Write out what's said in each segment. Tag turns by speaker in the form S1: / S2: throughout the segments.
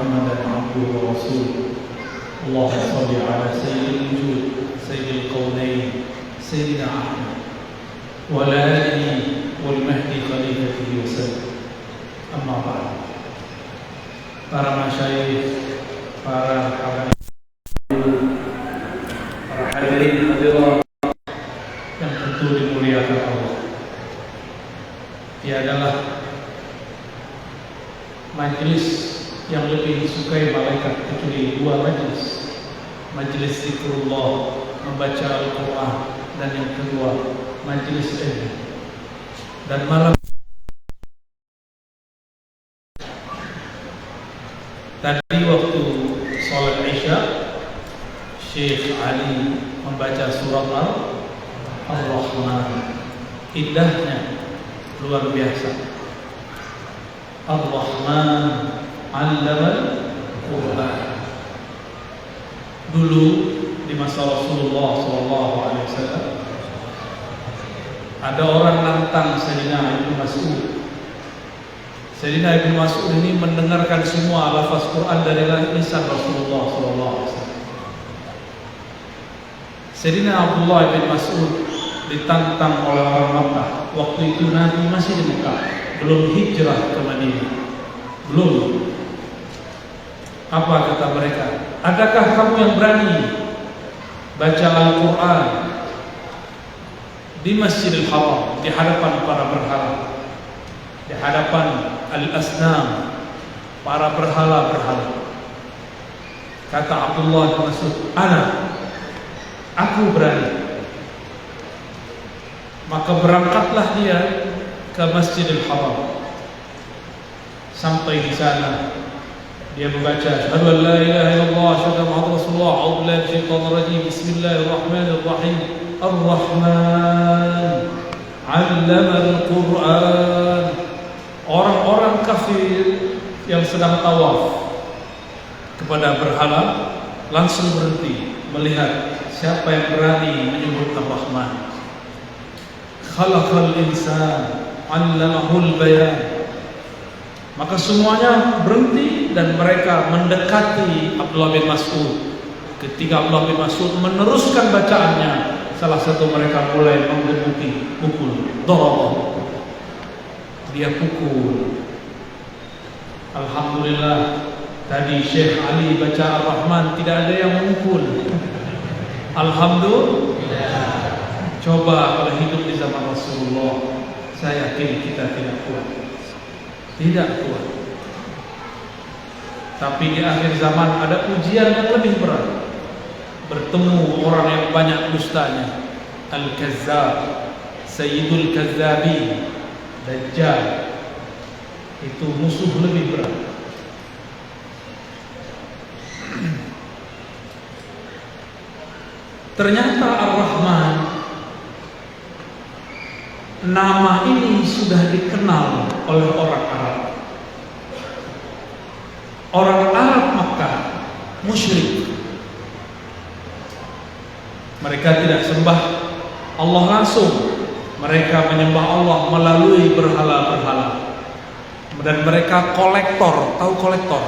S1: محمدا عبده ورسوله اللهم صل على سيد الوجود سيد الكونين سيدنا أحمد وعلى آله والمهدي خليفته وسلم. Amma ba'd. Para masyayikh, para habaib, para hadirin hadirat yang tentu dimuliakan Allah, tiadalah majelis yang lebih disukai malaikat kecuali dua majelis: majelis zikrullah, membaca Al-Quran, dan yang kedua majelis ilmu. Dan malam tadi waktu sholat Isya, Syekh Ali membaca surat Ar-Rahman. Indahnya luar biasa. Ar-Rahman 'allamal Qur'an. Dulu di masa Rasulullah SAW ada orang nantang Sayyidina Ibnu Mas'ud. Sayyidina Ibnu Mas'ud ini mendengarkan semua lafaz Quran dari lisan Rasulullah SAW. Sayyidina Abdullah bin Mas'ud ditantang oleh orang Makkah. Waktu itu Nabi masih di Mekah, belum hijrah ke Madinah, belum. Apa kata mereka? Adakah kamu yang berani baca Al-Quran di Masjidil Haram, di hadapan para berhala, di hadapan al-asnam, para berhala-berhala? Kata Abdullah bin Mas'ud, aku berani. Maka berangkatlah dia ke Masjidil Haram. Sampai di sana dia membaca asyhadu an la ilaha illallah asyhadu anna muhammadar rasulullah a'udzu billahi minasyaitonir rajim bismillahirrahmanirrahim ar-rahman 'allamal Qur'an. Orang-orang kafir yang sedang tawaf kepada berhala langsung berhenti melihat siapa yang berani menyebut Ar-Rahman. Khalaqal insan 'allamahul bayan. Maka semuanya berhenti dan mereka mendekati Abdullah bin Mas'ud. Ketika Abdullah bin Mas'ud meneruskan bacaannya, salah satu mereka mulai menggebuki, pukul, darabah. Dia pukul. Alhamdulillah, tadi Syekh Ali baca Ar-Rahman tidak ada yang memukul. Alhamdulillah. Coba kalau hidup di zaman Rasulullah, saya yakin kita tidak kuat. Tidak kuat. Tapi di akhir zaman ada ujian yang lebih berat. Bertemu orang yang banyak dustanya. Al-Kazzab, Sayyidul Kazzabin, Dajjal. Itu musuh lebih berat. Ternyata Ar-Rahman, nama ini sudah dikenal oleh orang Arab. Orang Arab Makkah musyrik. Mereka tidak sembah Allah langsung. Mereka menyembah Allah melalui berhala-berhala. Dan mereka kolektor. Tahu kolektor?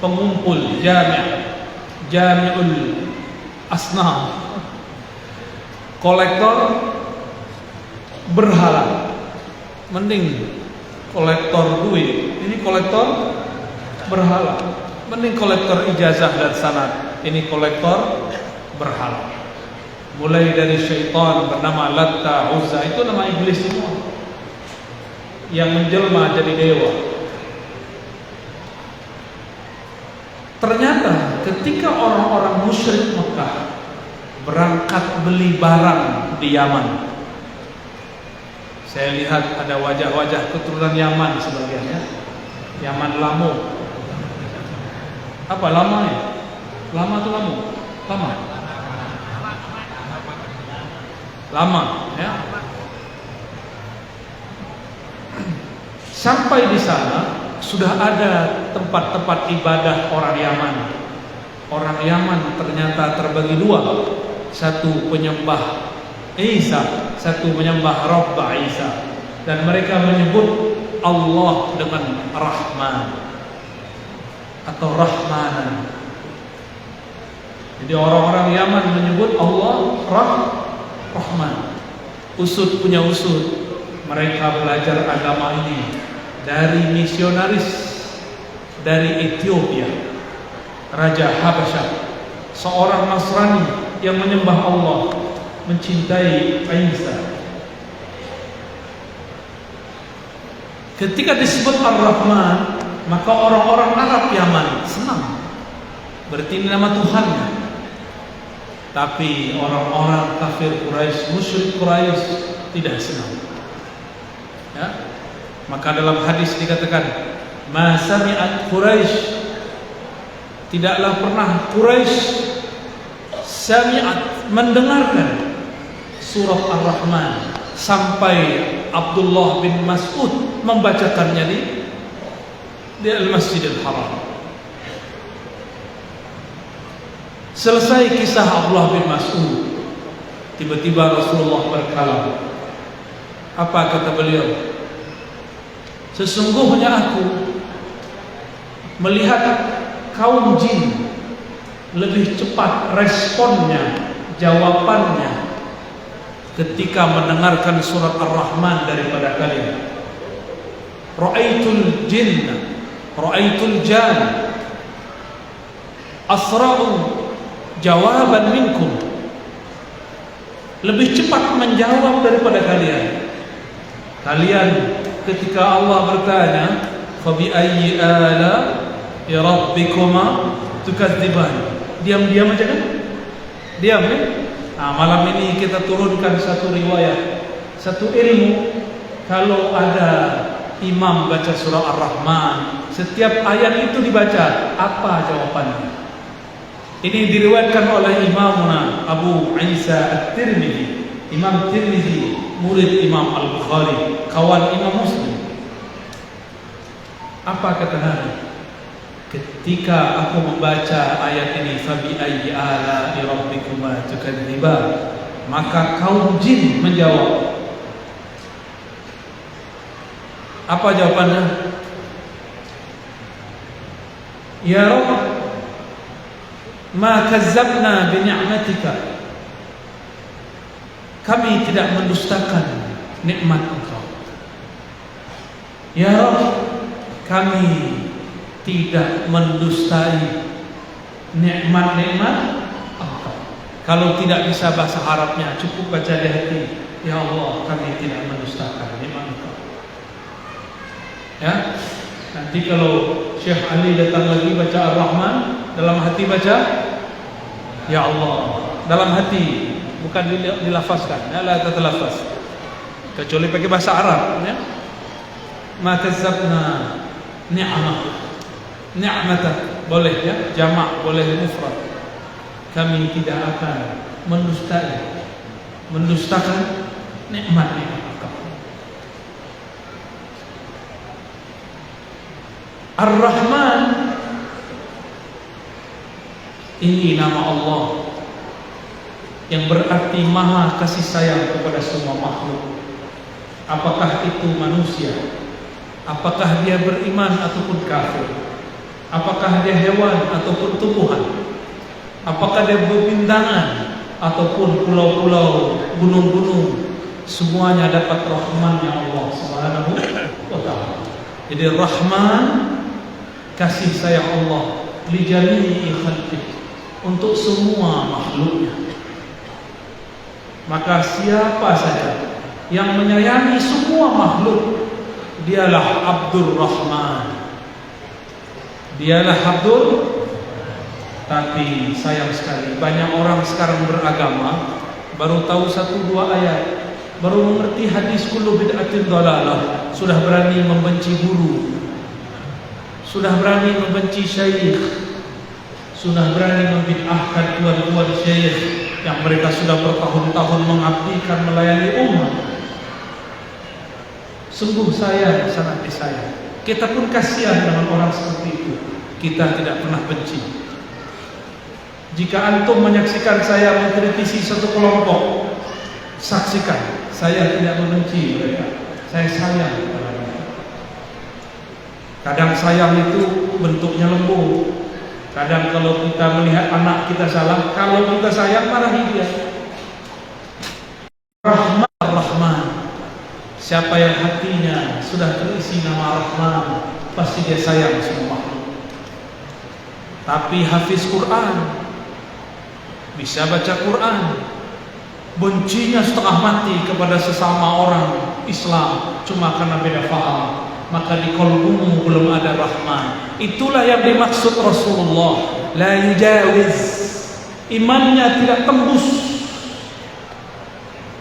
S1: Pengumpul, jami'ul asnam. Kolektor berhala. Mending kolektor duit, ini kolektor berhala. Mending kolektor ijazah dan sanad, ini kolektor berhala. Mulai dari syaitan bernama Latta, Uzza, itu nama iblis semua yang menjelma jadi dewa. Ternyata ketika orang-orang musyrik Mekah berangkat beli barang di Yaman, saya lihat ada wajah-wajah keturunan Yaman sebagiannya. Yaman Lamu. Apa lama ya? Lama atau Lamu? Lama. Lama ya. Sampai di sana sudah ada tempat-tempat ibadah orang Yaman. Orang Yaman ternyata terbagi dua. Satu penyembah Isa, satu menyembah Rabb Isa. Dan mereka menyebut Allah dengan Rahman. atau Rahmanan. Jadi orang-orang Yaman menyebut Allah Rahman. Usud punya usud. Mereka belajar agama ini dari misionaris dari Ethiopia, Raja Habasyah, seorang Nasrani yang menyembah Allah, mencintai Isa. Ketika disebut Ar-Rahman, maka orang-orang Arab Yaman senang. Berarti ini nama Tuhannya. Tapi orang-orang kafir Quraisy, musyrik Quraisy tidak senang. Ya? Maka dalam hadis dikatakan, "Ma sami'at Quraisy", tidaklah pernah Quraisy sami'at, mendengarkan surah Ar-Rahman sampai Abdullah bin Mas'ud membacakannya di Al-Masjidil Haram. Selesai kisah Abdullah bin Mas'ud, tiba-tiba Rasulullah berkalam. Apa kata beliau? Sesungguhnya aku melihat kaum jin lebih cepat responnya, jawabannya ketika mendengarkan surat Ar-Rahman daripada kalian. Ra'aitul jinna, ra'aitul jan asra'u jawaban minkum, lebih cepat menjawab daripada kalian. Kalian ketika Allah bertanya, "Fabi ayyi ala'i rabbikuma tukadziban?" Diam-diam aja kan? Diam ya? Nah, malam ini kita turunkan satu riwayat, satu ilmu. Kalau ada imam baca surah Ar-Rahman, setiap ayat itu dibaca, apa jawabannya? Ini diriwayatkan oleh Imamuna Abu Isa At-Tirmidzi, Imam Tirmidzi, murid Imam Al-Bukhari, kawan Imam Muslim. Apa kata Nabi? Ketika aku membaca ayat ini, "Fabi ayyi ala'i rabbikuma tukadziban", maka kaum jin menjawab. Apa jawabannya? "Ya Rabb, ma kazzabna bi ni'matika", kami tidak mendustakan nikmat Engkau. Ya Rabb, kami tidak mendustai nikmat-nikmat Engkau. Kalau tidak bisa bahasa Arabnya, cukup baca di hati. Ya Allah, kami tidak mendustakan nikmat Engkau. Ya, nanti kalau Syekh Ali datang lagi baca Ar-Rahman, dalam hati baca Ya Allah, dalam hati, bukan dilafazkan. Ya, la tatalafaz, kecuali pakai bahasa Arab. Ya, ma kazzabna ni'matak, boleh ya, jamak, boleh mufrad. Kami tidak akan mendustakan nikmat-nikmat Engkau. Ar-Rahman, ini nama Allah yang berarti maha kasih sayang kepada semua makhluk. Apakah itu manusia, apakah dia beriman ataupun kafir, apakah dia hewan ataupun tumbuhan, apakah dia bebintangan ataupun pulau-pulau, gunung-gunung, semuanya dapat rahman-Nya Allah Subhanahu wa ta'ala. Jadi Rahman, kasih sayang Allah, li jami'i khalqihi, untuk semua makhluknya. Maka siapa saja yang menyayangi semua makhluk, dialah Abdur Rahman, dialah Abdur. Tapi sayang sekali, banyak orang sekarang beragama baru tahu 1-2 ayat, baru mengerti hadis kullu bid'atin dhalalah, sudah berani membenci guru, sudah berani membenci syekh, sudah berani membid'ahkan tuan-tuan syekh yang mereka sudah bertahun-tahun mengabdikan, melayani umat. Sungguh sayang, sangat disayang. Kita pun kasihan dengan orang seperti itu. Kita tidak pernah benci. Jika antum menyaksikan saya mengkritisi satu kelompok, saksikan, saya tidak membenci mereka. Saya sayang kepada mereka. Kadang sayang itu bentuknya lembut. Kadang kalau kita melihat anak kita salah, kalau kita sayang marahi dia. Rahman Rahman. Siapa yang hatinya sudah terisi nama Rahman, pasti dia sayang sama makhluk. Tapi hafiz Quran, bisa baca Quran, bencinya setengah mati kepada sesama orang Islam cuma karena beda faham, maka di qalbumu belum ada Rahman. Itulah yang dimaksud Rasulullah, la yujawiz, imannya tidak tembus,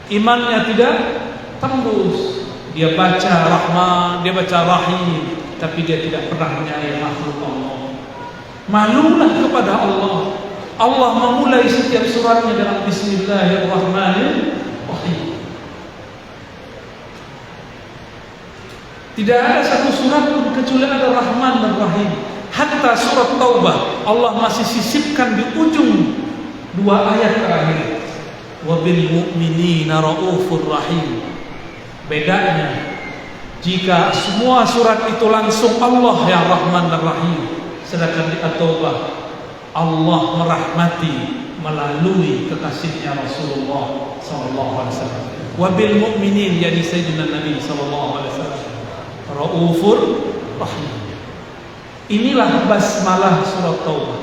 S1: imannya tidak tembus. Dia baca Rahman, dia baca Rahim, tapi dia tidak pernah menyayangi makhluk Allah. Malulah kepada Allah. Allah memulai setiap suratnya dengan Bismillahirrahmanirrahim. Tidak ada satu surat pun kecuali ada Rahman dan Rahim. Hatta surat Taubah Allah masih sisipkan di ujung dua ayat terakhir, wabil mu'minina raufur rahim. Bedanya, jika semua surat itu langsung Allah yang Rahman dan Rahim, sedangkan di At-Taubah Allah merahmati melalui kekasihnya Rasulullah SAW. Wabil mu'minin, yani Sayyidina Nabi SAW, raufur rahim. Inilah basmalah surat Taubah.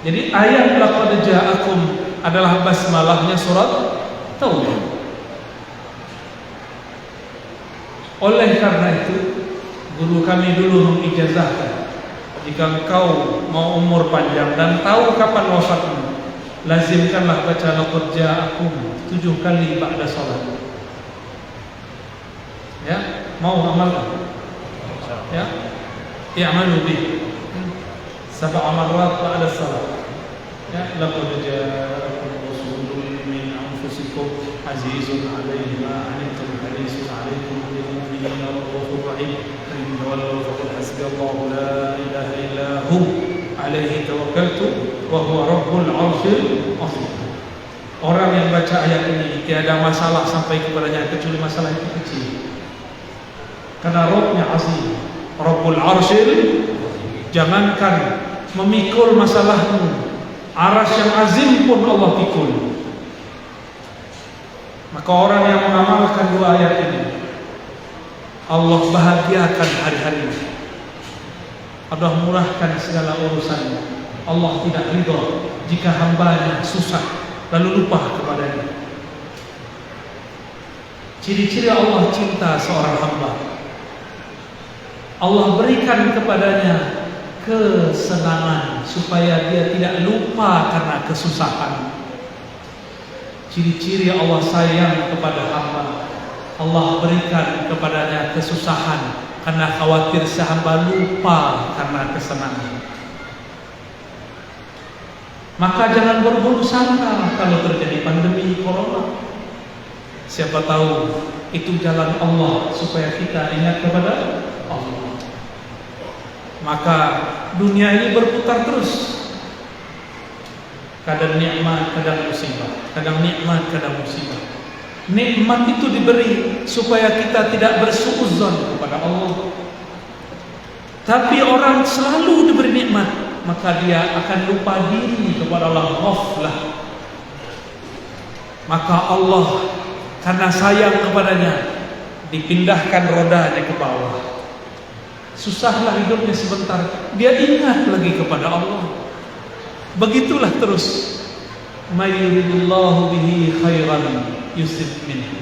S1: Jadi ayat laqad ja'akum adalah basmalahnya surat Taubah. Oleh karena itu, guru kami dulu mengijazahkan, jika engkau mau umur panjang dan tahu kapan wafatmu, lazimkanlah baca laqad ja'akum 7 kali ba'da salat. Ya, mau amalkan? Ya, i'malu bih 7 marrat ba'da salat. Ya, laqad ja'akum rasulun min anfusikum azizun 'alaihi ma 'anittum harisun 'alaikum bil mu'minina raufur rahim. Walau faqul hasbiyallahu la ilaha illa hu alaihi tawakkaltu wa huwa rabbul 'arsyil 'azim. Orang yang baca ayat ini tiada masalah sampai kepadanya kecuali masalah yang kecil. Karena Rabbnya azim, Rabbul 'arsyil. Jangankan memikul masalahmu, arsy yang azim pun Allah pikul. Maka orang yang mengamalkan dua ayat ini, Allah bahagiakan hari-harinya. Allah murahkan segala urusannya. Allah tidak ridha jika hambanya susah lalu lupa kepadanya. Ciri-ciri Allah cinta seorang hamba, Allah berikan kepadanya kesenangan supaya dia tidak lupa karena kesusahan. Ciri-ciri Allah sayang kepada hamba, Allah berikan kepadanya kesusahan karena khawatir si hamba lupa karena kesenangan. Maka jangan berburuk sangka kalau terjadi pandemi corona. Siapa tahu itu jalan Allah supaya kita ingat kepada Allah. Maka dunia ini berputar terus. Kadang nikmat, kadang musibah. Kadang nikmat, kadang musibah. Nikmat itu diberi supaya kita tidak bersuudzon kepada Allah. Tapi orang selalu diberi nikmat, maka dia akan lupa diri kepada Allah, ghaflah. Maka Allah karena sayang kepadanya dipindahkan rodanya ke bawah. Susahlah hidupnya sebentar, dia ingat lagi kepada Allah. Begitulah terus. May yuridillahu bihi khairan yusib minhu.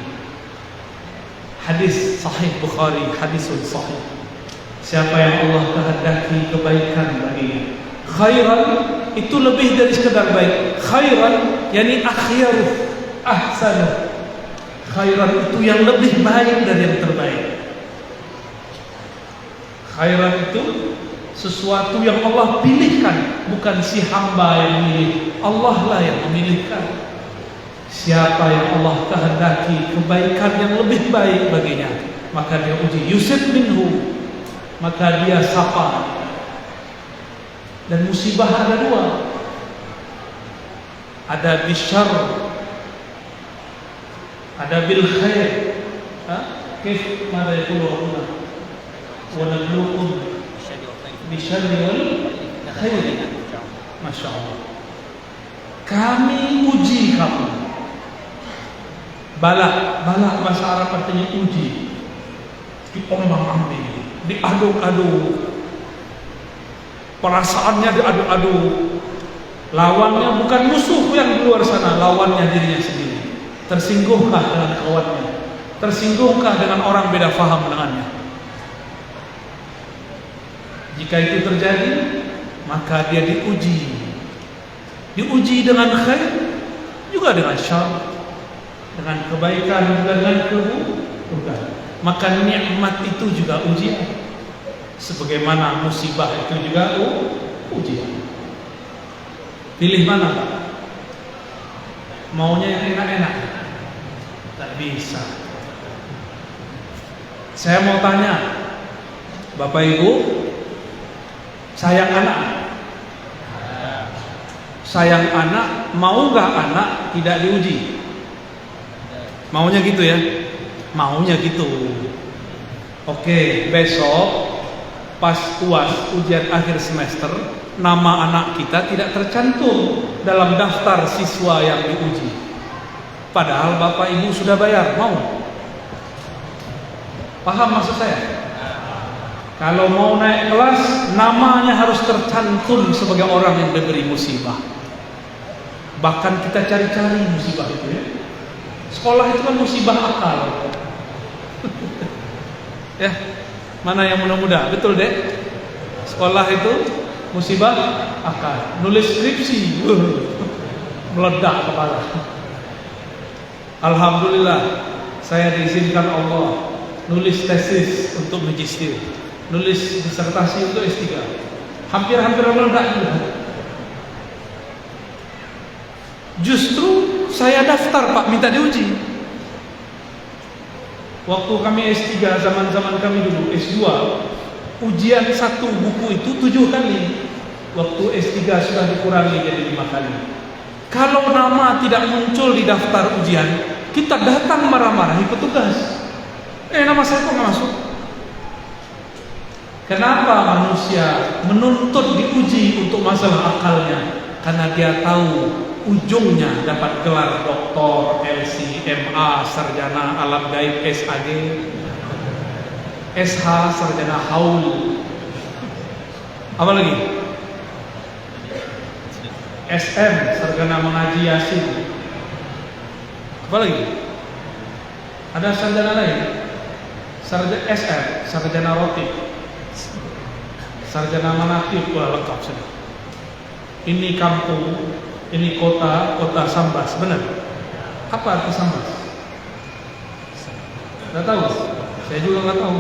S1: Hadis sahih Bukhari, hadisun sahih. Siapa yang Allah kehendaki kebaikan baginya, khairan itu lebih dari sekedar baik. Khairan yani akhyaru, ahsanu. Khairan itu yang lebih baik dari yang terbaik. Khairan itu sesuatu yang Allah pilihkan, bukan si hamba yang memilih, Allah lah yang memilihkan. Siapa yang Allah kehendaki kebaikan yang lebih baik baginya, maka dia uji, yusib minhu, maka dia sapa. Dan musibah ada dua, ada bisyar, ada bil khair. Kif mada yaqulu wa nabluukum bisyarri wal khair. Masya Allah. Kami uji kamu. Bala bahasa Arab artinya uji. Diombang-ambing, diaduk-aduk. Perasaannya diaduk-aduk. Lawannya bukan musuh yang di luar sana, lawannya dirinya sendiri. Tersinggungkah dengan kawannya? Tersinggungkah dengan orang beda faham dengannya? Jika itu terjadi, maka dia diuji. Diuji dengan khair, juga dengan syar, dengan kebaikan, juga dengan keburukan. Maka nikmat itu juga ujian. Sebagaimana musibah itu juga ujian. Pilih mana, Pak? Maunya yang enak-enak? Tak bisa. Saya mau tanya, Bapak Ibu, sayang anak? Sayang anak, mau nggak anak tidak diuji? Maunya gitu ya? Maunya gitu. Oke, besok pas UAS, ujian akhir semester, nama anak kita tidak tercantum dalam daftar siswa yang diuji. Padahal Bapak Ibu sudah bayar, mau? Paham maksud saya? Kalau mau naik kelas, namanya harus tercantum sebagai orang yang diberi musibah. Bahkan kita cari-cari musibah itu ya. Sekolah itu kan musibah akal. Ya, mana yang muda-muda? Betul deh. Sekolah itu musibah akal. Nulis skripsi, meledak kepala. Alhamdulillah, saya diizinkan Allah nulis tesis untuk magister, nulis disertasi untuk S3. Hampir-hampir meledak juga. Justru saya daftar, Pak, minta diuji. Waktu kami S3, zaman-zaman kami dulu S2, ujian satu buku itu 7 kali. Waktu S3 sudah dikurangi jadi 5 kali. Kalau nama tidak muncul di daftar ujian, kita datang marah-marahi petugas. Nama saya kok nggak masuk? Kenapa manusia menuntut diuji untuk masalah akalnya? Karena dia tahu ujungnya dapat gelar doktor, LC, MA, sarjana alam gaib, SAG, SH, sarjana haul. Apa lagi? SM, sarjana mengaji Yasin. Apa lagi? Ada sarjana lain? Sarjana SM, sarjana roti, sarjana manakib, lengkap sudah. Ini kampung, ini kota Sambas, benar? Apa arti Sambas? Nggak tahu? Saya juga nggak tahu.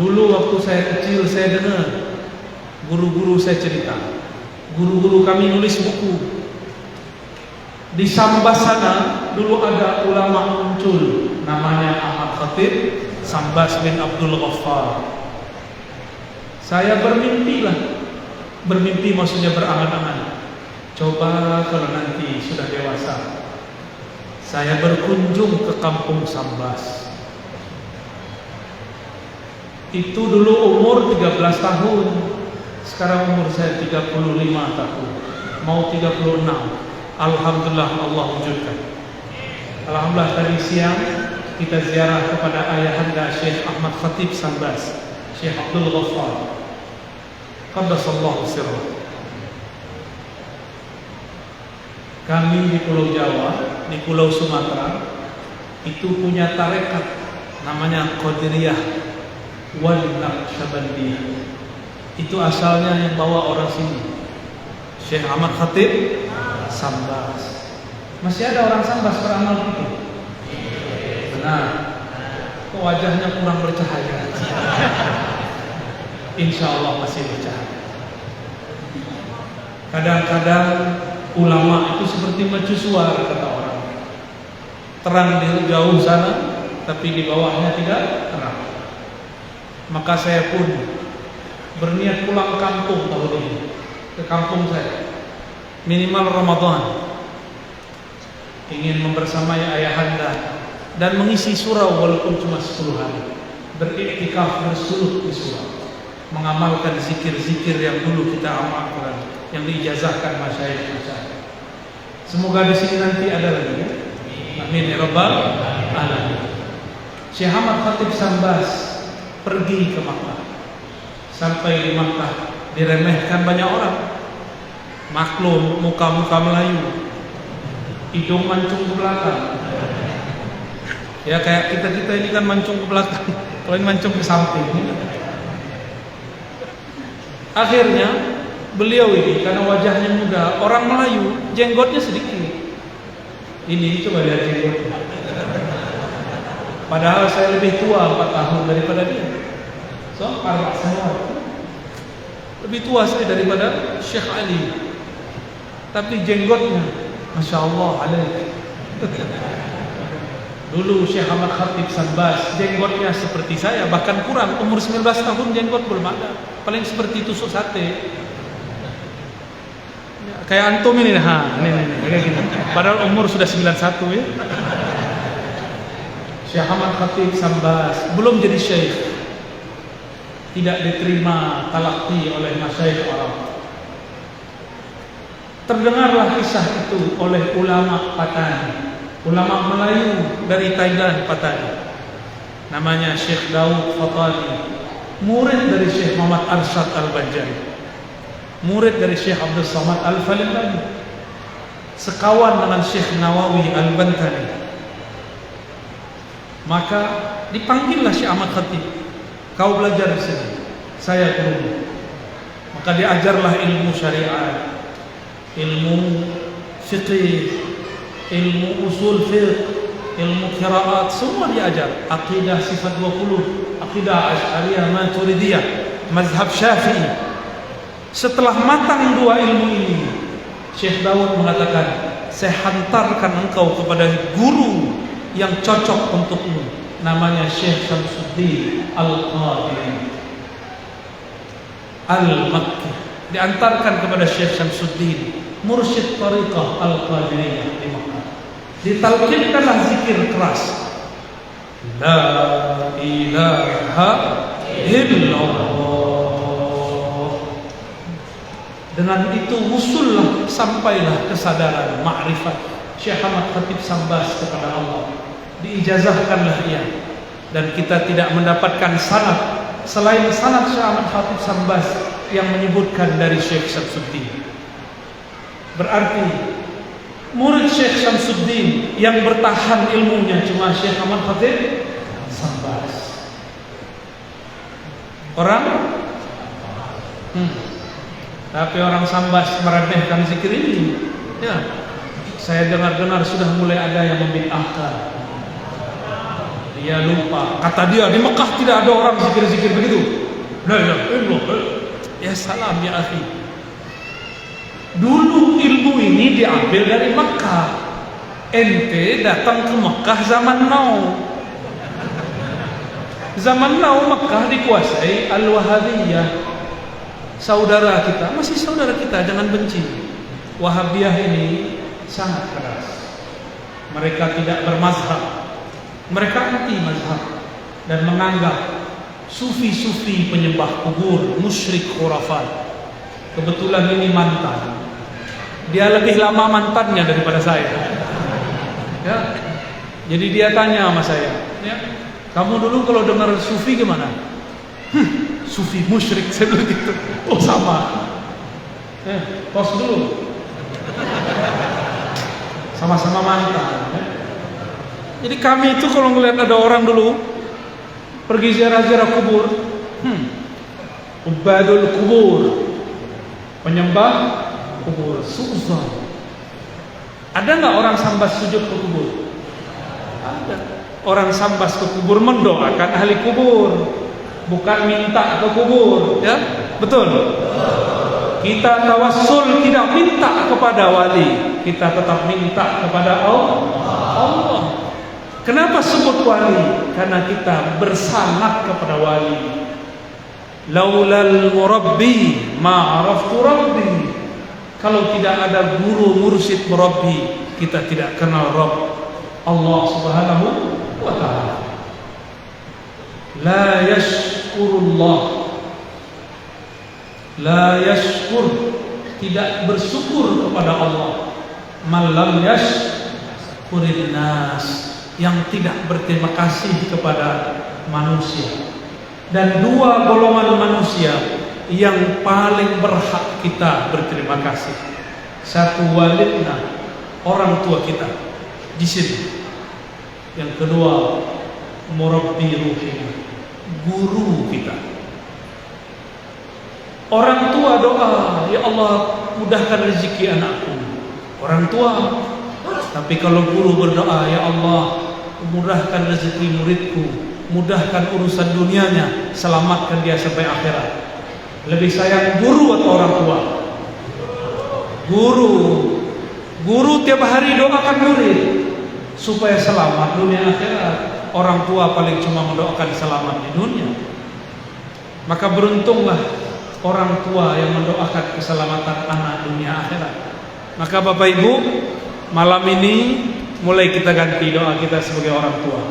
S1: Dulu waktu saya kecil saya dengar guru-guru saya cerita, guru-guru kami nulis buku. Di Sambas sana dulu ada ulama muncul, namanya Ahmad Khatib Sambas bin Abdul Ghaffar. Saya bermimpi maksudnya berangan-angan. Coba kalau nanti sudah dewasa, saya berkunjung ke kampung Sambas. Itu dulu umur 13 tahun. Sekarang umur saya 35 tahun, mau 36. Alhamdulillah Allah wujudkan. Alhamdulillah tadi siang kita ziarah kepada ayahanda Syekh Ahmad Khatib Sambas, Syekh Abdul Ghaffar, qaddasallahu sirrah. Kami di Pulau Jawa, di Pulau Sumatera itu punya tarekat namanya Qadiriyah wal Naqsyabandiyah. Itu asalnya yang bawa orang sini, Syekh Ahmad Khatib Sambas. Masih ada orang Sambas beramal gitu? Benar. Kok wajahnya kurang bercahaya? Insya Allah masih bercahaya. Kadang-kadang ulama itu seperti mercusuar, kata orang. Terang di jauh sana, tapi di bawahnya tidak terang. Maka saya pun berniat pulang kampung tahun ini, ke kampung saya, minimal Ramadan, ingin membersamai ayahanda dan mengisi surau walaupun cuma 10 hari. beriktikaf, bersuluk di surau, mengamalkan zikir-zikir yang dulu kita amalkan, yang diijazahkan masyayikh-masyayikh. Semoga di sini nanti ada lagi ya. Amin ya rabbal alamin. Syekh Ahmad Khatib Sambas pergi ke Makkah. Sampai di Makkah diremehkan banyak orang. Maklum, muka-muka Melayu, hidung mancung ke belakang. Ya kayak kita ini kan mancung ke belakang, kalau ini mancung ke samping. Akhirnya beliau ini karena wajahnya muda, orang Melayu, jenggotnya sedikit. Ini coba lihat jenggotnya. Padahal saya lebih tua 4 tahun daripada dia. So, saya lebih tua saya daripada Syekh Ali. Tapi jenggotnya, Masya Allah alaih. Dulu Syekh Ahmad Khatib Sambas jenggotnya seperti saya, bahkan kurang. Umur 19 tahun jenggot belum ada, paling seperti tusuk sate. Ya, kayak antum ini, ini kayak gini. Padahal umur sudah 91 ya. Syekh Ahmad Khatib Sambas belum jadi syekh, tidak diterima talaqi oleh masyayikh Arab. Terdengarlah kisah itu oleh ulama Patani, ulama Melayu dari Thailand Patani. Namanya Syekh Daud Fatani, murid dari Syekh Muhammad Arsyad Al-Banjari, murid dari Syekh Abdul Samad Al-Falibani, sekawan dengan Syekh Nawawi Al-Bantani. Maka dipanggillah Syekh Ahmad Khatib, kau belajar di sini, saya turun. Maka diajarlah ilmu syariat, ilmu fiqih, ilmu usul fiqh, ilmu qiraat, semua diajar. Aqidah sifat 20, aqidah Asy'ariyah Maturidiyah, mazhab Syafi'i. Setelah matang dua ilmu ini, Syekh Daud mengatakan, saya hantarkan engkau kepada guru yang cocok untukmu, namanya Syekh Syamsuddin Al-Qadiri Al-Makki. Diantarkan kepada Syekh Syamsuddin, mursyid tariqah Al-Qadiriyah di Makkah. Ditalqinkanlah zikir keras, la ilaha illallah. Dengan itu wusullah, sampailah kesadaran ma'rifat Syekh Ahmad Khatib Sambas kepada Allah. Diijazahkanlah ia, dan kita tidak mendapatkan sanad selain sanad Syekh Ahmad Khatib Sambas yang menyebutkan dari Syekh Syamsuddin. Berarti murid Syekh Syamsuddin yang bertahan ilmunya cuma Syekh Ahmad Khatib Sambas. Tapi orang Sambas meremehkan zikir ini. Ya, saya dengar-dengar sudah mulai ada yang membid'ahkan. Dia lupa, kata dia di Mekah tidak ada orang zikir-zikir begitu. La ilaha illallah. Ya salam ya akhi. Dulu ilmu ini diambil dari Mekah. Ente datang ke Mekah zaman now. Zaman now Mekah dikuasai Al-Wahabiyah. Saudara kita, masih saudara kita, jangan benci. Wahabiyah ini sangat keras. Mereka tidak bermazhab. Mereka anti mazhab dan menganggap sufi-sufi penyembah kubur, musyrik, khurafat. Kebetulan ini mantan. Dia lebih lama mantannya daripada saya. Ya. Jadi dia tanya sama saya, ya, kamu dulu kalau dengar sufi gimana? Sufi musyrik, saya bilang gitu. Oh sama. Pos dulu. Sama-sama mantan. Ya. Jadi kami itu kalau ngelihat ada orang dulu pergi ziarah-ziarah kubur, ubadul kubur, penyembah kubur, suuzon. Ada nggak orang Sambas sujud ke kubur? Ada. Orang Sambas ke kubur mendoakan ahli kubur, bukan minta ke kubur, ya betul. Kita tawassul tidak minta kepada wali, kita tetap minta kepada Allah. Kenapa sebut wali? Karena kita bersanad kepada wali. Laulal murabbi ma'araftu rabbi. Kalau tidak ada guru mursyid murabbi, kita tidak kenal Rabb Allah Subhanahu wa ta'ala. La yashkurullah, la yashkur, tidak bersyukur kepada Allah. Malam yashkurin nas, yang tidak berterima kasih kepada manusia. Dan dua golongan manusia yang paling berhak kita berterima kasih. Satu, walidna, orang tua kita di sini. Yang kedua, murabbi ruhina, guru kita. Orang tua doa, ya Allah mudahkan rezeki anakku. Orang tua. Tapi kalau guru berdoa, ya Allah mudahkan rezeki muridku, mudahkan urusan dunianya, selamatkan dia sampai akhirat. Lebih sayang guru atau orang tua? Guru tiap hari doakan murid supaya selamat dunia akhirat. Orang tua paling cuma mendoakan selamat di dunia. Maka beruntunglah orang tua yang mendoakan keselamatan anak dunia akhirat. Maka Bapak Ibu, malam ini mulai kita ganti doa kita sebagai orang tua.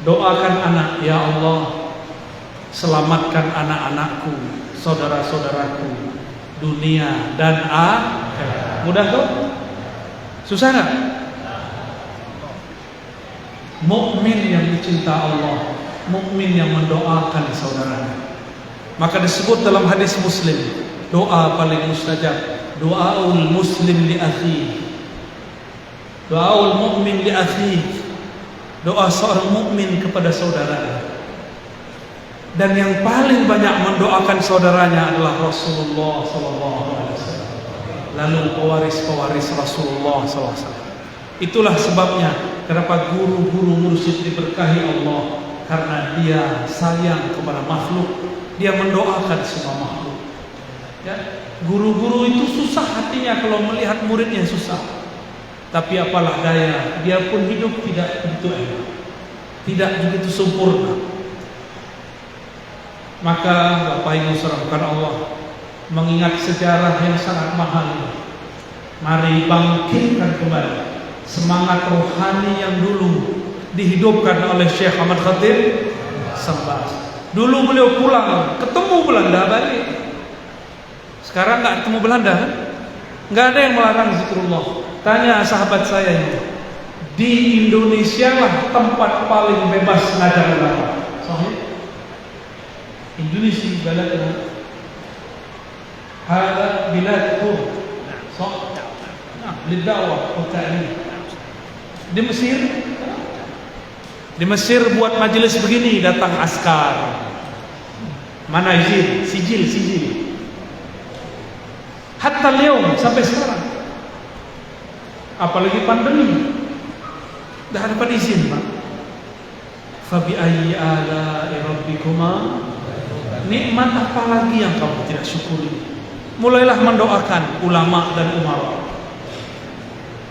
S1: Doakan anak, ya Allah selamatkan anak-anakku, saudara-saudaraku, dunia dan akhirat. Mudah tuh? Susah nggak? Mukmin yang dicinta Allah, mukmin yang mendoakan saudaranya. Maka disebut dalam hadis Muslim, doa paling mustajab, doaul muslim li akhi, doaul mukmin li akhi, doa seorang mukmin kepada saudaranya. Dan yang paling banyak mendoakan saudaranya adalah Rasulullah SAW. Lalu pewaris-pewaris Rasulullah SAW. Itulah sebabnya kenapa guru-guru mursyid diberkahi Allah, karena dia sayang kepada makhluk, dia mendoakan semua makhluk. Ya, guru-guru itu susah hatinya kalau melihat muridnya susah. Tapi apalah daya, dia pun hidup tidak begitu enak, tidak begitu sempurna. Maka Bapak Ibu saudara Allah, mengingat sejarah yang sangat mahal ini, mari bangkitkan kembali semangat rohani yang dulu dihidupkan oleh Syekh Ahmad Khatib Sembas. Dulu beliau pulang, ketemu Belanda balik. Sekarang nggak ketemu Belanda, nggak ada yang melarang zikrullah. Tanya sahabat saya itu, di Indonesia lah tempat paling bebas ngajar ulama. Sahih? Indonesia baladna hada biladkum sah lidawah wa ta'lim. Di Mesir buat majelis begini datang askar. Mana izin? Sijil. Hatta leum sampai sekarang. Apalagi pandemi, tidak dapat izin, Pak. Fabi ayyi ala'i rabbikuma, nikmat apa lagi yang kamu tidak syukuri? Mulailah mendoakan ulama dan umara.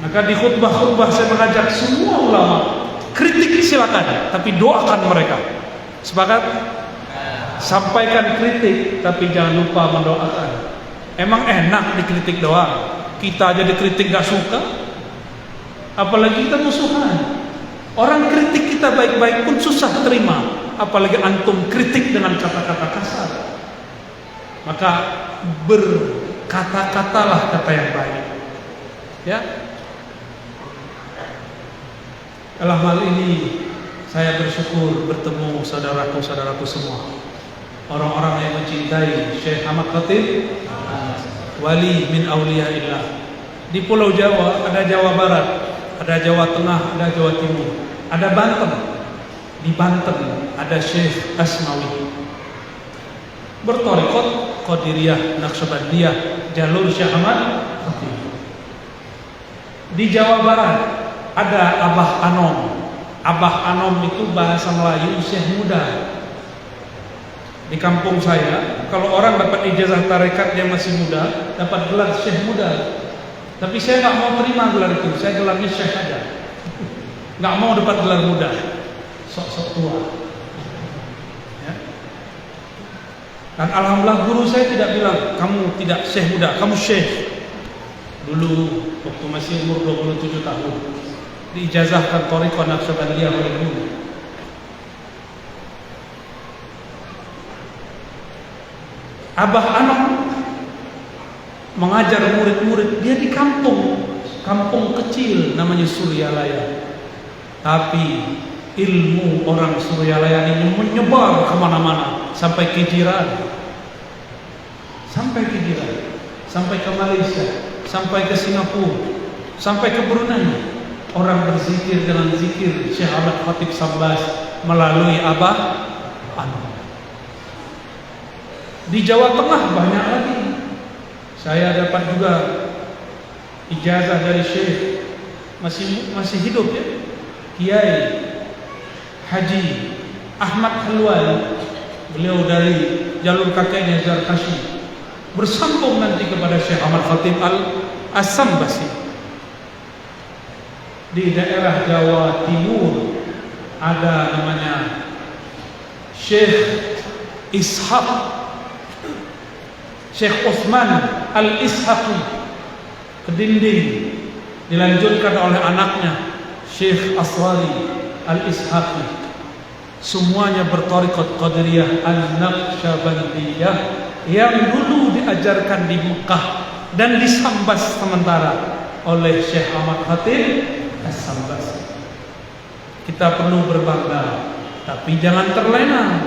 S1: Maka di khutbah-khutbah saya mengajak semua ulama, kritik silakan, tapi doakan mereka. Sepakat? Sampaikan kritik, tapi jangan lupa mendoakan. Emang enak dikritik doang? Kita aja dikritik gak suka, apalagi kita musuhan. Orang kritik kita baik-baik pun susah terima, apalagi antum kritik dengan kata-kata kasar. Maka berkata-katalah kata yang baik. Ya. Dalam hal ini saya bersyukur bertemu saudaraku-saudaraku semua, orang-orang yang mencintai Syekh Ahmad Khatib, wali min auliyaillah. Di Pulau Jawa ada Jawa Barat, ada Jawa Tengah, ada Jawa Timur, ada Banten. Di Banten ada Syekh Asmawi, bertorikot Qadiriyah, Naqsyabandiyah, jalur Syekh Ahmad Khatib. Di Jawa Barat ada Abah Anom. Abah Anom itu bahasa Melayu Syekh muda. Di kampung saya, kalau orang dapat ijazah tarekat dia masih muda, dapat gelar Syekh muda. Tapi saya nggak mau terima gelar itu, saya gelarnya Syekh aja. Nggak mau dapat gelar muda, sok-sok tua. Ya. Dan alhamdulillah guru saya tidak bilang kamu tidak Syekh muda, kamu Syekh. Dulu waktu masih umur 27 tahun diijazahkan thariqah Naqsyabandiyah oleh guru. Abah Anom mengajar murid-murid dia di kampung kecil namanya Suryalaya. Tapi ilmu orang Suryalaya ini menyebar kemana-mana sampai ke jiran, sampai ke Malaysia, sampai ke Singapura, sampai ke Brunei. Orang berzikir dengan zikir Syekh Ahmad Khatib Sambas melalui Abah Anom. Di Jawa Tengah banyak lagi. Saya dapat juga ijazah dari Syekh masih hidup ya, Kiai Haji Ahmad Halwani. Beliau dari jalur kakeknya Zarkashi, bersambung nanti kepada Syekh Ahmad Khatib As-Sambasi. Di daerah Jawa Timur ada namanya Syekh Ishaq, Syekh Utsman Al-Ishaqi Kedinding, dilanjutkan oleh anaknya Syekh Aswari Al-Ishaqi. Semuanya berthariqat Qadiriyah Al-Naqsyabandiyah yang dulu diajarkan di Mekah dan disambas sementara oleh Syekh Ahmad Khatib As-Sambas. Kita perlu berbangga, tapi jangan terlena.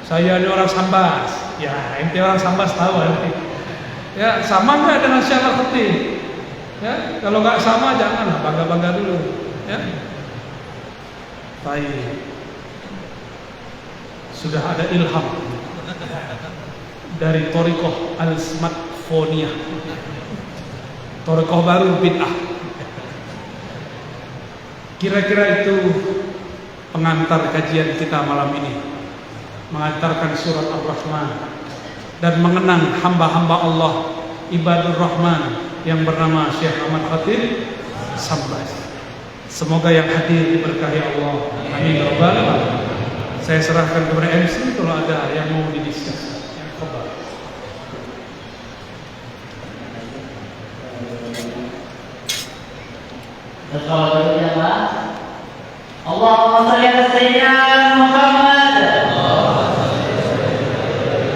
S1: Saya ini orang Sambas. Ya, ente orang Sambas tahu nanti. Ya, sama nggak dengan Syekh Ahmad Khatib? Ya, kalau nggak sama janganlah bangga-bangga dulu. Ya, baik. Sudah ada ilham dari Thariqah Al-Smartphoniyah, Thariqah baru bid'ah. Kira-kira itu pengantar kajian kita malam ini, mengantarkan surat Ar-Rahman dan mengenang hamba-hamba Allah Ibadur Rahman yang bernama Syekh Ahmad Khatib Sambas. Semoga yang hadir diberkahi Allah. Amin ya rabbal alamin. Saya serahkan kepada MC kalau ada yang mau didiskus. Yang kebal.
S2: Allahumma shalli ala sayyidina Muhammad.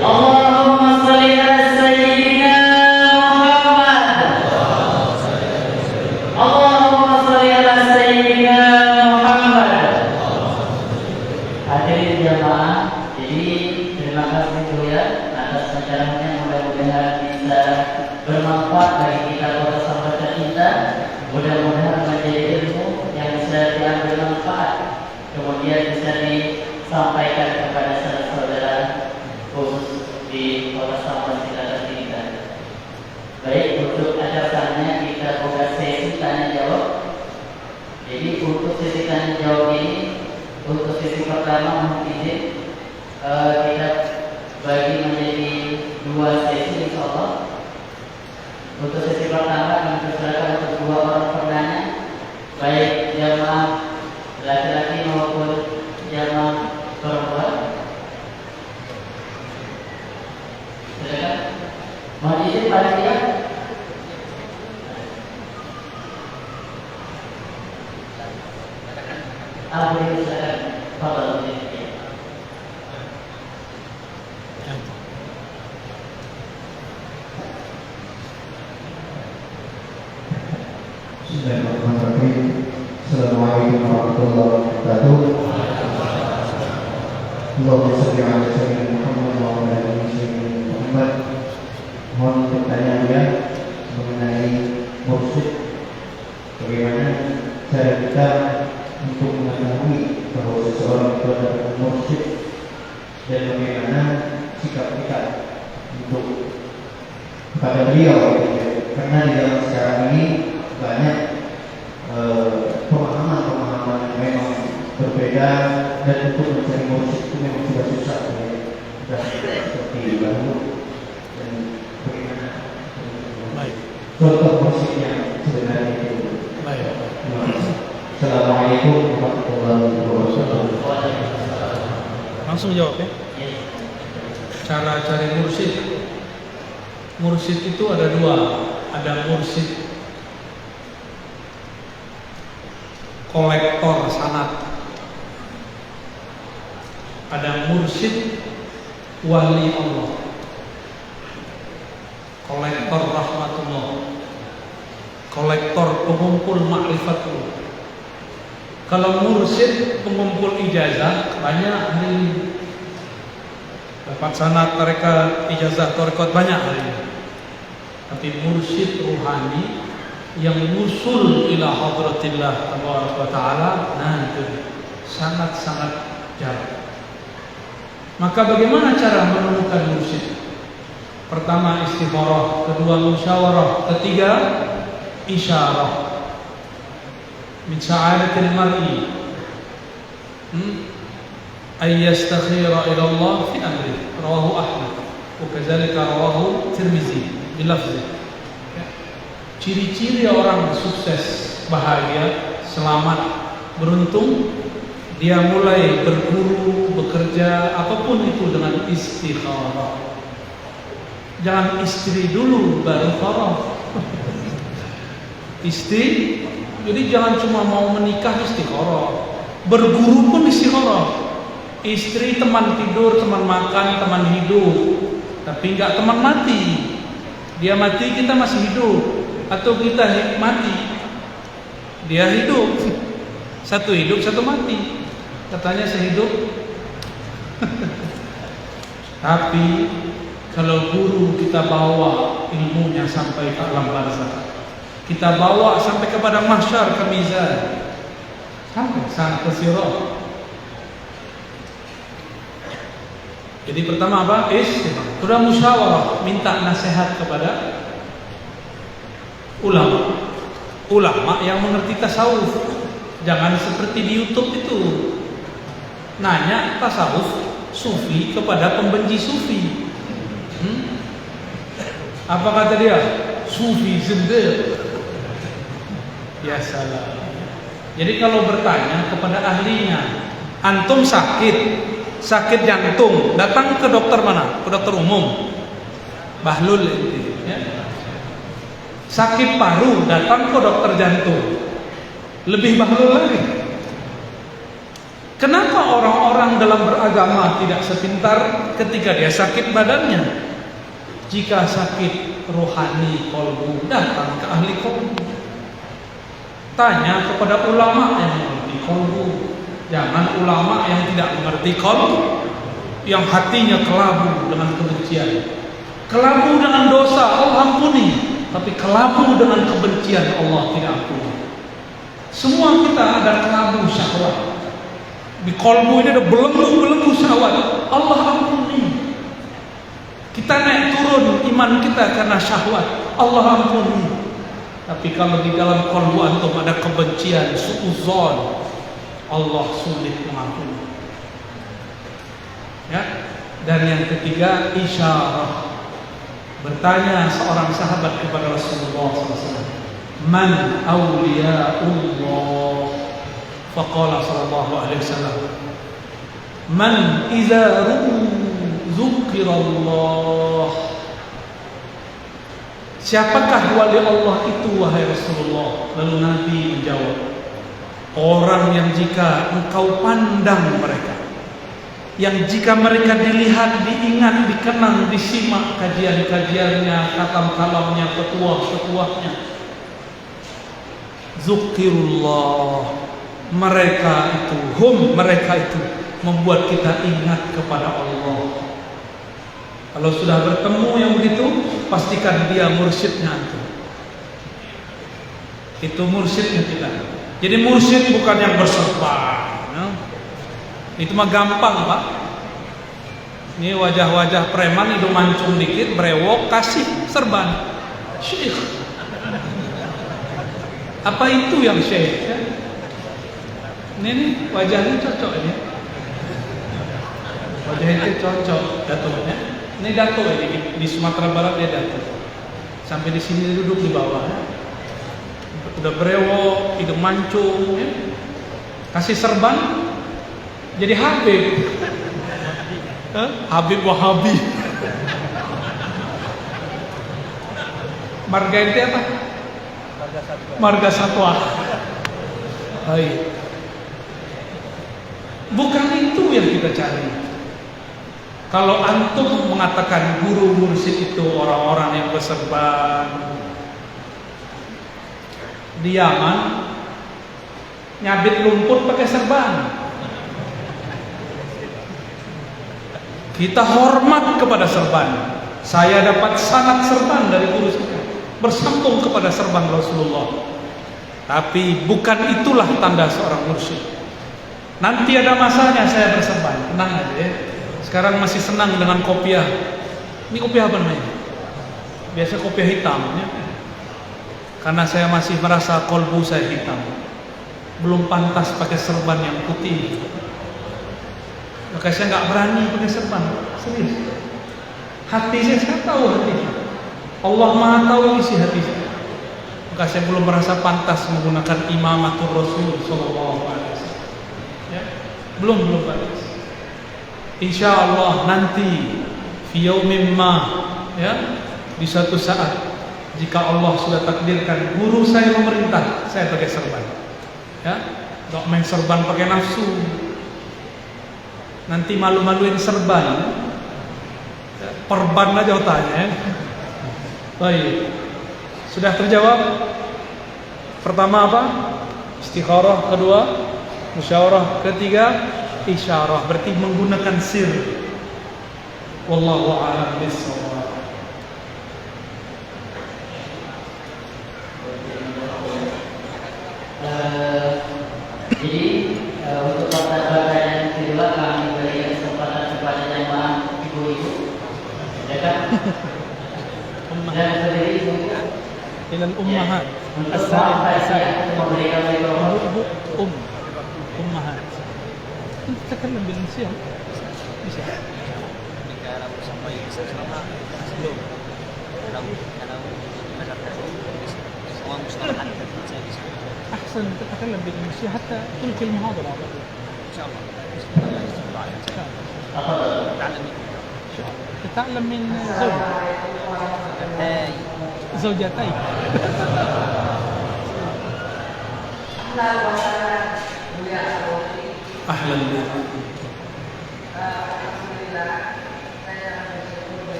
S2: Allahumma shalli ala sayyidina Muhammad. Allahumma shalli ala sayyidina Muhammad. Hadirin jamaah, jadi terima kasih dulu ya atas acaranya, mudah-mudahan bisa bermanfaat bagi kita para sahabat kita. Mudah-mudahan menjadi ilmu yang bisa diambil manfaat, kemudian bisa disampaikan kepada saudara-saudara khusus di kota sahabat kita. Baik, untuk acaranya kita buka sesi tanya jawab. Jadi untuk sesi tanya jawab ini, untuk sesi pertama mohon izin kita bagi menjadi 2 sesi insyaallah. Untuk sesi pertama kami persilakan untuk 2 orang penanya, baik jamaah laki-laki maupun jamaah perempuan. Silakan. Mohon izin panitia. Boleh silakan. Fadhal.
S3: Bismillahirrahmanirrahim. Assalamualaikum warahmatullahi wabarakatuh. Allahumma shalli ala sayyidina Muhammad wa ala ali sayyidina Muhammad. Mohon pertanyaannya mengenai mursyid. Bagaimana cara kita untuk mengetahui bahwa seseorang itu adalah mursyid, dan bagaimana sikap kita untuk kepada beliau, karena di dalam sekarang ini banyak pemahaman-pemahaman yang memang berbeda, dan untuk mencari mursyid itu memang sudah susah, sudah seperti dahulu. Dan bagaimana contoh mursyid yang sebenarnya itu? Assalamualaikum warahmatullahi wabarakatuh.
S1: Langsung jawab ya. Cara cari mursyid. Mursyid itu ada 2. Ada mursyid kolektor sanad, ada mursyid wali Allah. kolektor pengumpul ma'rifatullah. Kalau mursyid pengumpul ijazah banyak hari ini. Dapat sanad tarekat, ijazah tarekat banyak hari ini. Tapi mursyid ruhani yang musul ila hadratillah tabaraka wa taala, nah itu sangat-sangat jarang. Maka bagaimana cara menemukan mursyid? Pertama istikharah, kedua musyawarah, ketiga isyarah. Min sa'adatil mar'i ay yastakhira ila Allah fi amri, rawahu Ahmad wa kadzalika rawahu Tirmizi bilafzi. Ciri-ciri orang sukses, bahagia, selamat, beruntung, dia mulai berguru, bekerja, apapun itu dengan istikharah. Jangan istri dulu baru kharah. Jadi jangan cuma mau menikah istikharah, berguru pun istikharah. Istri teman tidur, teman makan, teman hidup, tapi enggak teman mati. Dia mati kita masih hidup, atau kita mati dia hidup. Satu hidup satu mati, katanya sehidup. Tapi kalau guru kita bawa ilmunya sampai ke alam barzakh, kita bawa sampai kepada mahsyar, ke mizan, sampai ke sirat. Jadi pertama apa? Sudah musyawarah, minta nasihat kepada ulama yang mengerti tasawuf. Jangan seperti di YouTube itu nanya tasawuf sufi kepada pembenci sufi. Apa kata dia? Sufi zindiq. Ya salah. Jadi kalau bertanya kepada ahlinya, antum sakit jantung, datang ke dokter mana? Ke dokter umum. Bahlul itu, ya. Sakit paru, datang ke dokter jantung. Lebih bahlul lagi. Kenapa orang-orang dalam beragama tidak sepintar ketika dia sakit badannya? Jika sakit rohani kolbu, datang ke ahli kolbu. Tanya kepada ulama yang mengerti kolbu. Jangan ulama yang tidak mengerti kolbu, yang hatinya kelabu dengan kebencian, kelabu dengan dosa, Allah ampuni. Tapi kelabu dengan kebencian, Allah tidak ampuni. Semua kita ada kelabu syahwat. Di kolbu ini ada belenggu syahwat, Allah ampuni. Kita naik turun iman kita karena syahwat, Allah ampuni. Tapi kalau di dalam kolbu antum ada kebencian, suudzon, Allah sulit mengampuni. Ya. Dan yang ketiga isyarah. Bertanya seorang sahabat kepada Rasulullah SAW, Man awliyaullah? Faqala sallallahu alaihi wasallam, Man idza dzukirallah. Siapakah wali Allah itu wahai Rasulullah? Lalu Nabi menjawab, orang yang jika engkau pandang mereka, yang jika mereka dilihat, diingat, dikenang, disimak kajian-kajiannya, kalam-kalamnya, petuah-petuahnya, zukirullah, mereka itu membuat kita ingat kepada Allah. Kalau sudah bertemu yang begitu, pastikan dia mursyidnya itu mursyidnya kita. Jadi mursyid bukan yang berserban, ya. Itu mah gampang Pak. Ini wajah-wajah preman, hidung mancung dikit, brewok, kasih serban syekh. Apa itu yang syekh? Ya? Ini wajahnya cocok ini. Wajahnya cocok, datunya. Ini dato ini di Sumatera Barat dia dato. Sampai di sini duduk di bawah. Ya. Udah brewok, hidung mancung, ya. Kasih serban. Jadi Habib, Habib Wahabi. Marga itu apa? Marga Satwa. Hai. Bukan itu yang kita cari. Kalau antum mengatakan guru mursyid itu orang-orang yang berserban, di Yaman nyabit lumpur pakai serban. Kita hormat kepada serban. Saya dapat sanad serban dari guru saya, bersambung kepada serban Rasulullah. Tapi bukan itulah tanda seorang mursyid. Nanti ada masanya saya berserban, tenang aja ya. Sekarang masih senang dengan kopiah. Ini kopiah apa namanya? Biasa kopiah hitam ya. Karena saya masih merasa kolbu saya hitam, belum pantas pakai serban yang putih. Maka saya nggak berani pakai serban, serius. Hati saya tahu hati. Allah Maha tahu isi hati saya. Maka saya belum merasa pantas menggunakan imamatul Rasul Sallallahu Alaihi Wasallam. Ya, belum pantas. Insya Allah nanti, fi yaumin ma, ya, di suatu saat, jika Allah sudah takdirkan guru saya memerintah, saya pakai serban. Ya, nggak main serban pakai nafsu. Nanti malu-maluin serban. Ya, perban aja otaknya. Ya. Baik, sudah terjawab. Pertama apa? Istikharah. Kedua, musyawarah. Ketiga, isyarah. Berarti menggunakan sir. Wallahu a'lam bishawab.
S2: Jadi untuk pertanyaan kedua kami beri kesempatan kepada jemaah ibu-ibu, ya kan? Dan berdiri ibu
S1: Ilal ummahat.
S2: untuk saya memberikan mikrofon.
S1: Ummahat. Tatakallam bil Indonesia. Bisa.
S4: Negara bersama bisa selama sebelum semua mustalahat saya bisa.
S1: أحسن تتكلم بالإنجليزية حتى تلقي المحاضرة
S4: إن شاء الله.
S1: تتعلم من زوجتيك. أهلا بك.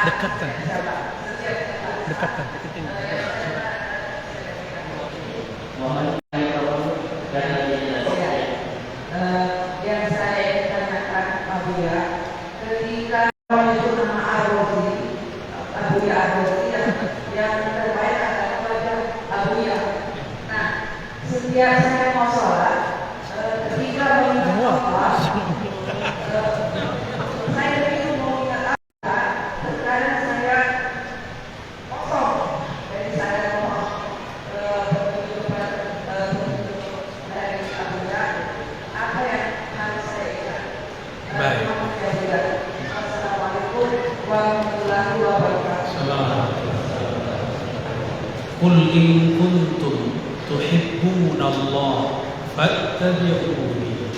S1: dekatkan
S2: Mohon mikrofon dan
S5: yang saya tanyakan Abuya, ketika itu nama Abuya yang terbaik adalah wajah Abuya. Nah, setiap saya mau sholat, ketika mengingat Allah, saya itu mau ingat Allah, sekarang saya kosong, jadi saya mau apa yang harus saya ingat?
S1: Baik.
S5: Assalamualaikum warahmatullahi wabarakatuh.
S1: Qul in kuntum tuhibbuna Allah fattabi'uni.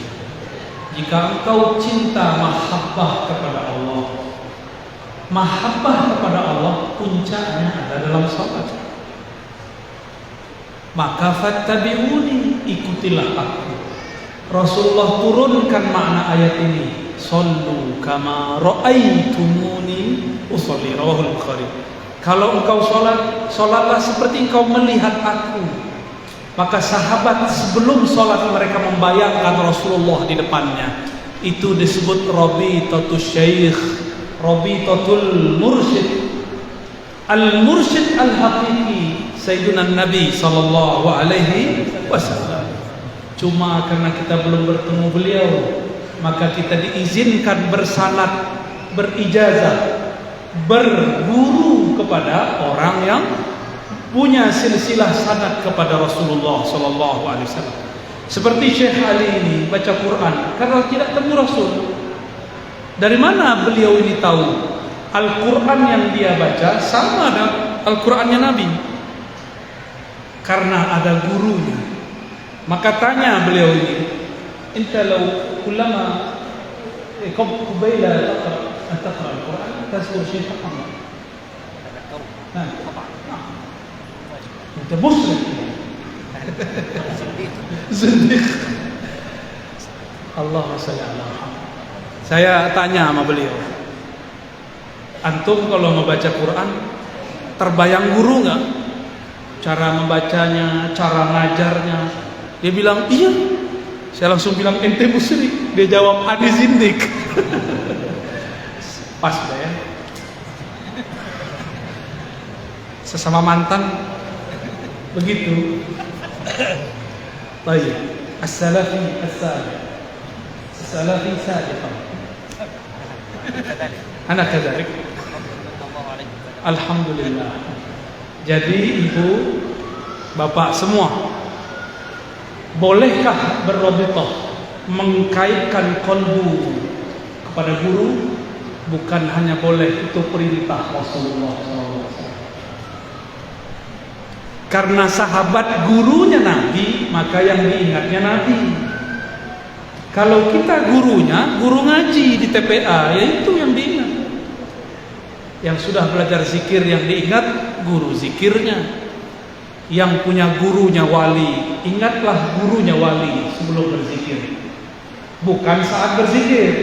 S1: Jika engkau cinta mahabbah kepada Allah, mahabbah kepada Allah puncaknya ada dalam salat. Maka fattabi'uni, ikutilah aku. Rasulullah turunkan makna ayat ini, sallu kama ra'aitumuni usolli, rawahul Bukhari. Kalau engkau sholat, sholatlah seperti engkau melihat aku. Maka sahabat sebelum sholat mereka membayangkan Rasulullah di depannya. Itu disebut rabitatul syekh, rabitatul mursyid. Al-mursyid al-haqiqi Sayyiduna Nabi sallallahu alaihi wasallam. Cuma karena kita belum bertemu beliau, maka kita diizinkan bersanad, berijazah, berguru kepada orang yang punya silsilah sanad kepada Rasulullah sallallahu alaihi wasallam. Seperti Syekh Ali ini baca Quran karena tidak temu Rasul. Dari mana beliau ini tahu Al-Quran yang dia baca sama dengan Al-Qurannya Nabi? Karena ada gurunya. Maka tanya beliau ini, "Anta law kullama qabila taqra al-Quran tazkur syekh Muhammad." Nah, Anta musyrik. Zindiq. Allahumma shalli ala Muhammad. Saya tanya sama beliau, antum kalau membaca Quran terbayang guru nggak? cara membacanya, cara ngajarnya. Dia bilang, iya. Saya langsung bilang, ente musyrik. Dia jawab, ane zindik. Pas ya. Sesama mantan begitu. Baik. As-salafi as-salafi sadiqan. Ana kadzalik. Alhamdulillah. Jadi ibu, bapak semua, bolehkah berrabithah, mengkaitkan qalbu kepada guru? Bukan hanya boleh, itu perintah Rasulullah SAW. Karena sahabat gurunya Nabi, maka yang diingatnya Nabi. Kalau kita gurunya, guru ngaji di TPA, ya itu yang diingat. Yang sudah belajar zikir yang diingat, guru zikirnya. Yang punya gurunya wali, ingatlah gurunya wali sebelum berzikir. Bukan saat berzikir.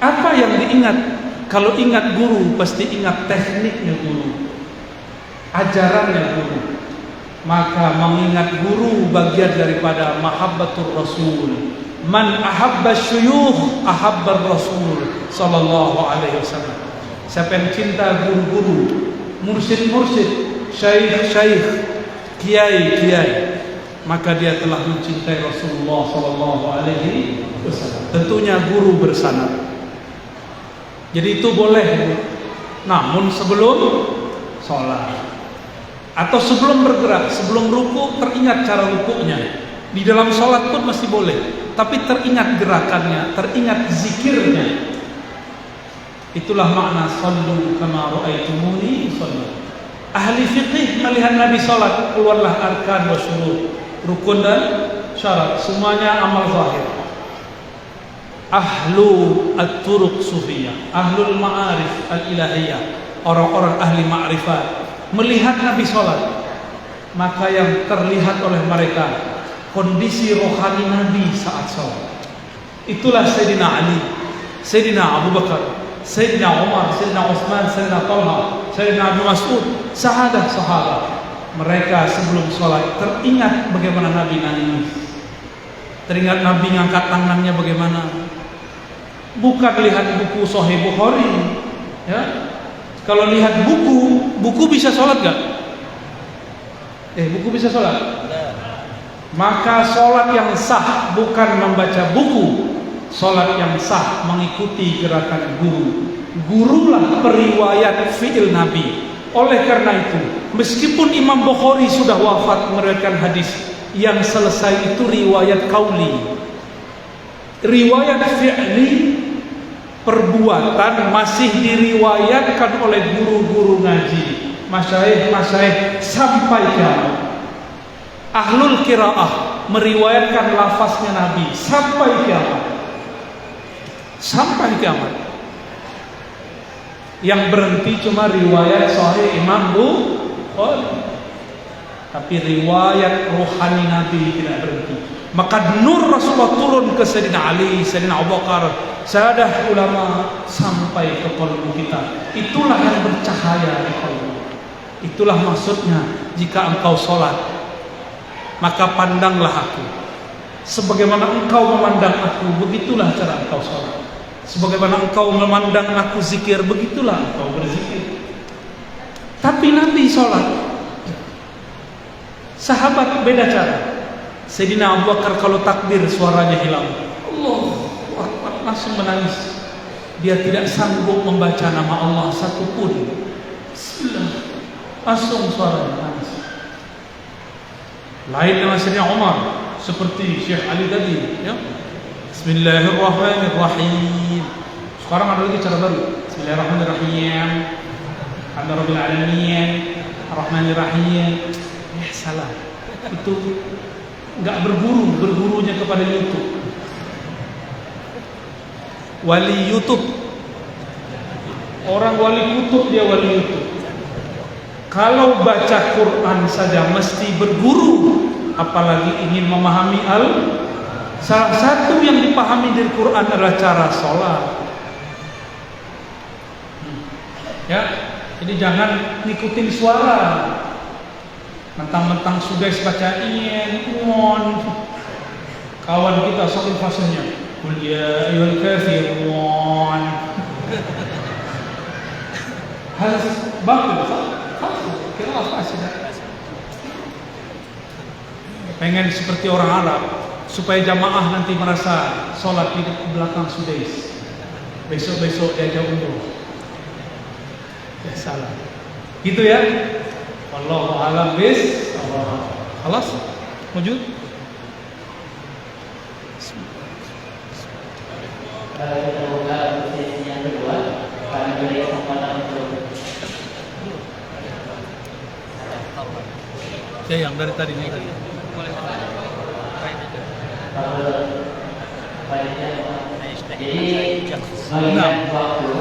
S1: Apa yang diingat? Kalau ingat guru, pasti ingat tekniknya guru, ajarannya guru. Maka mengingat guru bagian daripada mahabbatur Rasul. Man ahabba syuyukh ahabbar Rasul sallallahu alaihi wasallam. Siapa yang cinta guru-guru, mursyid-mursyid, syekh-syekh, kiai-kiai, maka dia telah mencintai Rasulullah sallallahu alaihi wasallam. Tentunya guru bersanad. Jadi itu boleh, namun sebelum sholat atau sebelum bergerak, sebelum ruku, teringat cara rukunya. Di dalam sholat pun masih boleh, tapi teringat gerakannya, teringat zikirnya. Itulah makna sallu kama ra'aitumuni usalli. Ahli fiqih melihat Nabi sholat, keluarlah arkan wa syurut, rukun dan syarat, semuanya amal zahir. Ahlu at-turuq sufiyah, ahlul ma'arif al-ilahiyah, orang-orang ahli ma'rifat melihat Nabi sholat, maka yang terlihat oleh mereka kondisi rohani Nabi saat sholat. Itulah Sayyidina Ali, Sayyidina Abu Bakar, Sayyidina Umar, Sayyidina Utsman, Sayyidina Talha, Sayyidina Abu Mas'ud, sahabat-sahabat. Mereka sebelum sholat teringat bagaimana Nabi nangis, teringat Nabi ngangkat tangannya bagaimana. Bukan lihat buku Sahih Bukhari, ya. Kalau lihat buku bisa sholat gak? Buku bisa sholat. Maka sholat yang sah bukan membaca buku. Sholat yang sah mengikuti gerakan guru. Gurulah periwayat fi'il Nabi. Oleh karena itu, meskipun Imam Bukhari sudah wafat meriwayatkan hadis, yang selesai itu riwayat qauli. Riwayat fi'li, perbuatan, masih diriwayatkan oleh guru-guru ngaji, masyayikh sampai kiamat. Ahlul qiraah meriwayatkan lafaznya Nabi sampai kiamat. Sampai kiamat. Yang berhenti cuma riwayat Sahih Imam Bukhari. Tapi riwayat rohani Nabi tidak berhenti. Maka nur Rasulullah turun ke Sayyidina Ali, Sayyidina Abu Bakar, sahadah ulama sampai ke qalbu kita. Itulah yang bercahaya di qalbu. Itulah maksudnya jika engkau sholat, maka pandanglah aku. Sebagaimana engkau memandang aku, begitulah cara engkau sholat. Sebagaimana engkau memandang aku zikir, begitulah engkau berzikir. Tapi Nabi sholat, sahabat beda cara. Sayyidina Abu Bakar kalau takbir suaranya hilang, Allah langsung menangis. Dia tidak sanggup membaca nama Allah satupun. Bismillah, langsung suaranya nangis. Lain dengan Sayyidina Umar, seperti Syekh Ali tadi, ya. Bismillahirrahmanirrahim. Sekarang ada lagi cara baru. Bismillahirrahmanirrahim. Alhamdulillahirabbil alamin. Arrahmanirrahim. Salah. Itu enggak bergurunya kepada YouTube. Wali YouTube. Orang wali kutub, dia wali YouTube. Kalau baca Quran saja mesti berguru, apalagi ingin memahami salah satu yang dipahami dari Quran adalah cara sholat. Ya, jadi jangan ngikutin suara. Mentang-mentang sudah baca on. Kawan kita satu fasenya. Qul ya ayyuhal kafirun. Harus bagus. Kira apa sih? Pengen seperti orang Arab supaya jamaah nanti merasa sholat di belakang sudais. Besok-besok diajak umroh. Ya salah. Gitu ya. Wallahu a'lam bishawab. Khalas? Wujud?
S2: Kita buka sesi yang kedua. Kami beri kesempatan untuk
S1: Ya yang dari tadi nih tadi.
S2: Jadi mengingat waktu,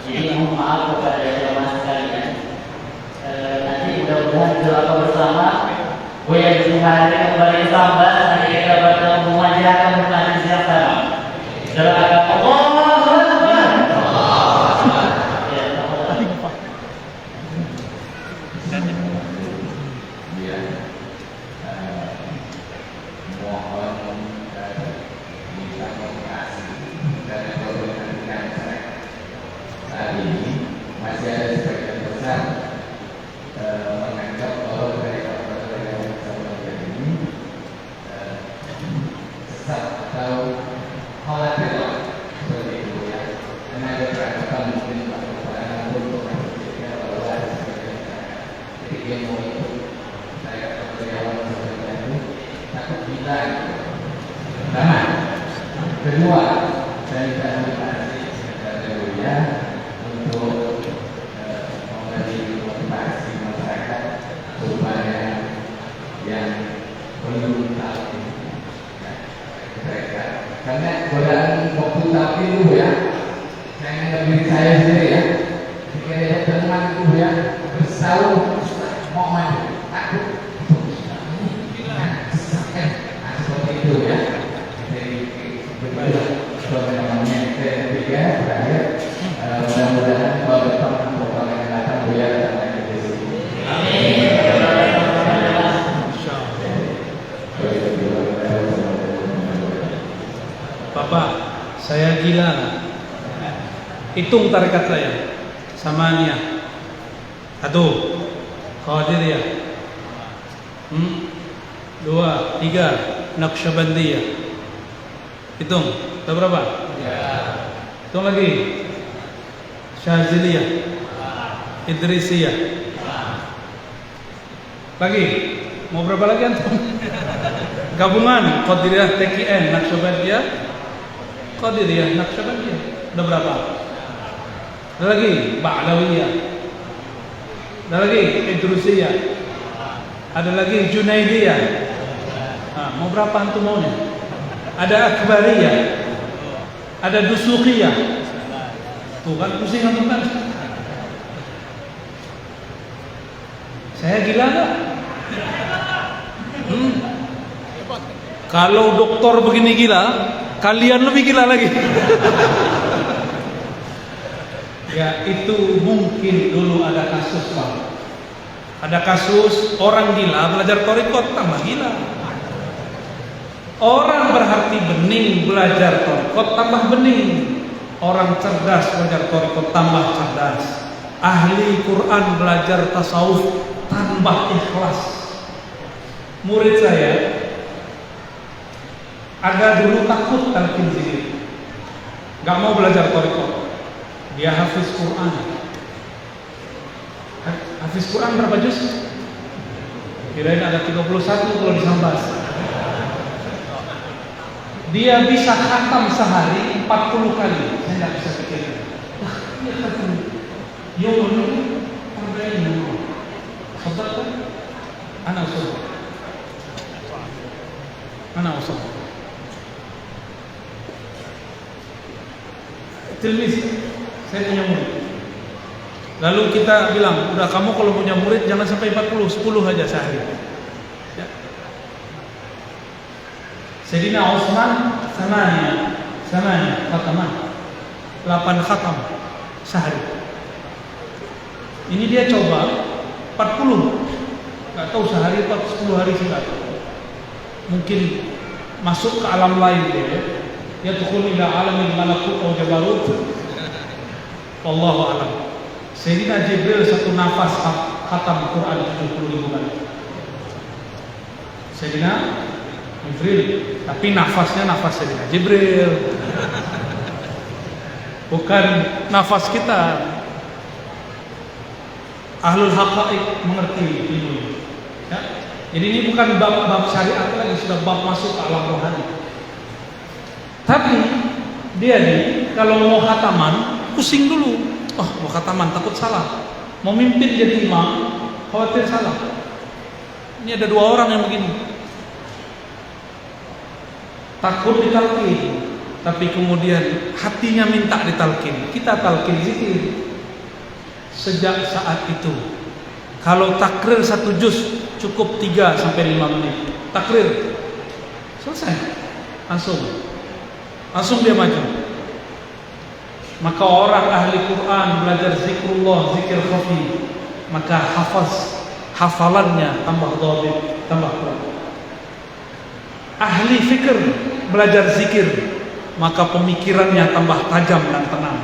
S2: jadi mohon maaf kepada jemaah sekalian. Nanti mudah-mudahan doa bersama. Buya hari kembali sambat. Nanti kita bertemu memanjakan majlis yang sama. Doakan Allah.
S3: Kedua, saya minta motivasi ya untuk memberi motivasi masyarakat supaya yang belum tahu mereka, karena godaan waktu tahu itu ya, saya ingat diri saya sendiri ya, jika dia tenang itu ya, bersau mau maju, takut, seperti itu ya. Namanya ketiga terakhir, mudah-mudahan kalau besok program yang datang Buya dan lain di sini.
S1: Bapak, saya gila. Hitung tarekat saya. Samania. 1. Qadiriyah. 2, 3. Naqsyabandiyah. Hitung. Tahu berapa? Hitung lagi. Syaziliyah. Idrisiyah. Lagi. Mau berapa lagi antum? Gabungan Qadiriyah, TKN, Naqsyabandiyah, Qadiriyah, Naqsyabandiyah. Udah berapa? Ada lagi Ba'lawiyah. Ada lagi Idrisiyah. Ada lagi Junaidiyah. Mau berapa antum maunya? Ada Akbariyah. Ada Dusuqiyah. Tuh kan pusing antum kan? Saya gila enggak? Kalau dokter begini gila, kalian lebih gila lagi. Ya itu mungkin dulu ada kasus Pak. Ada kasus orang gila belajar thariqat tambah gila. Orang berhati bening belajar thariqat tambah bening. Orang cerdas belajar thariqat tambah cerdas. Ahli Quran belajar tasawuf tambah ikhlas. Murid saya ada dulu takut talqin zikir, nggak mau belajar thariqat. Dia hafiz Quran. Hafiz Quran berapa juz? Kirain ada 31 kalau disambas. Dia bisa khatam sehari 40 kali. Saya nggak bisa pikir. Wah, dia khatam. Yo menurut orang ini. Sabar kan? Anak usul. Anak usul. Tilmis, saya punya murid. Lalu kita bilang, udah kamu kalau punya murid jangan sampai 40, 10 aja sehari. Ya. Sayyidina Utsman samanya khataman. 8 khatam sehari. Ini dia coba 40. nggak tahu sehari atau 10 hari sih nggak tahu. Mungkin masuk ke alam lain dia. Ya tukhul ila alamil malakut atau jabarut. Wallahu a'lam. Sayyidina Jibril satu nafas khatam Quran 70.000 kali. Sayyidina Jibril, tapi nafasnya nafas Sayyidina Jibril. Bukan nafas kita. Ahlul haqaiq mengerti ini. Ya? Jadi ini bukan bab syariat lagi, sudah bab masuk ke alam rohani. Tapi dia nih kalau mau khataman pusing dulu. Oh, mau khataman takut salah. Mau mimpin jadi imam khawatir salah. Ini ada 2 orang yang begini. Takut ditalkin, tapi kemudian hatinya minta ditalkin. Kita talkin zikir. Sejak saat itu, kalau takrir 1 juz cukup 3 sampai 5 menit. Takrir selesai, langsung dia maju. Maka orang ahli Quran belajar zikrullah, zikir khafi, maka hafalannya tambah dhabit, tambah kuat. Ahli fikir belajar zikir, maka pemikirannya tambah tajam dan tenang.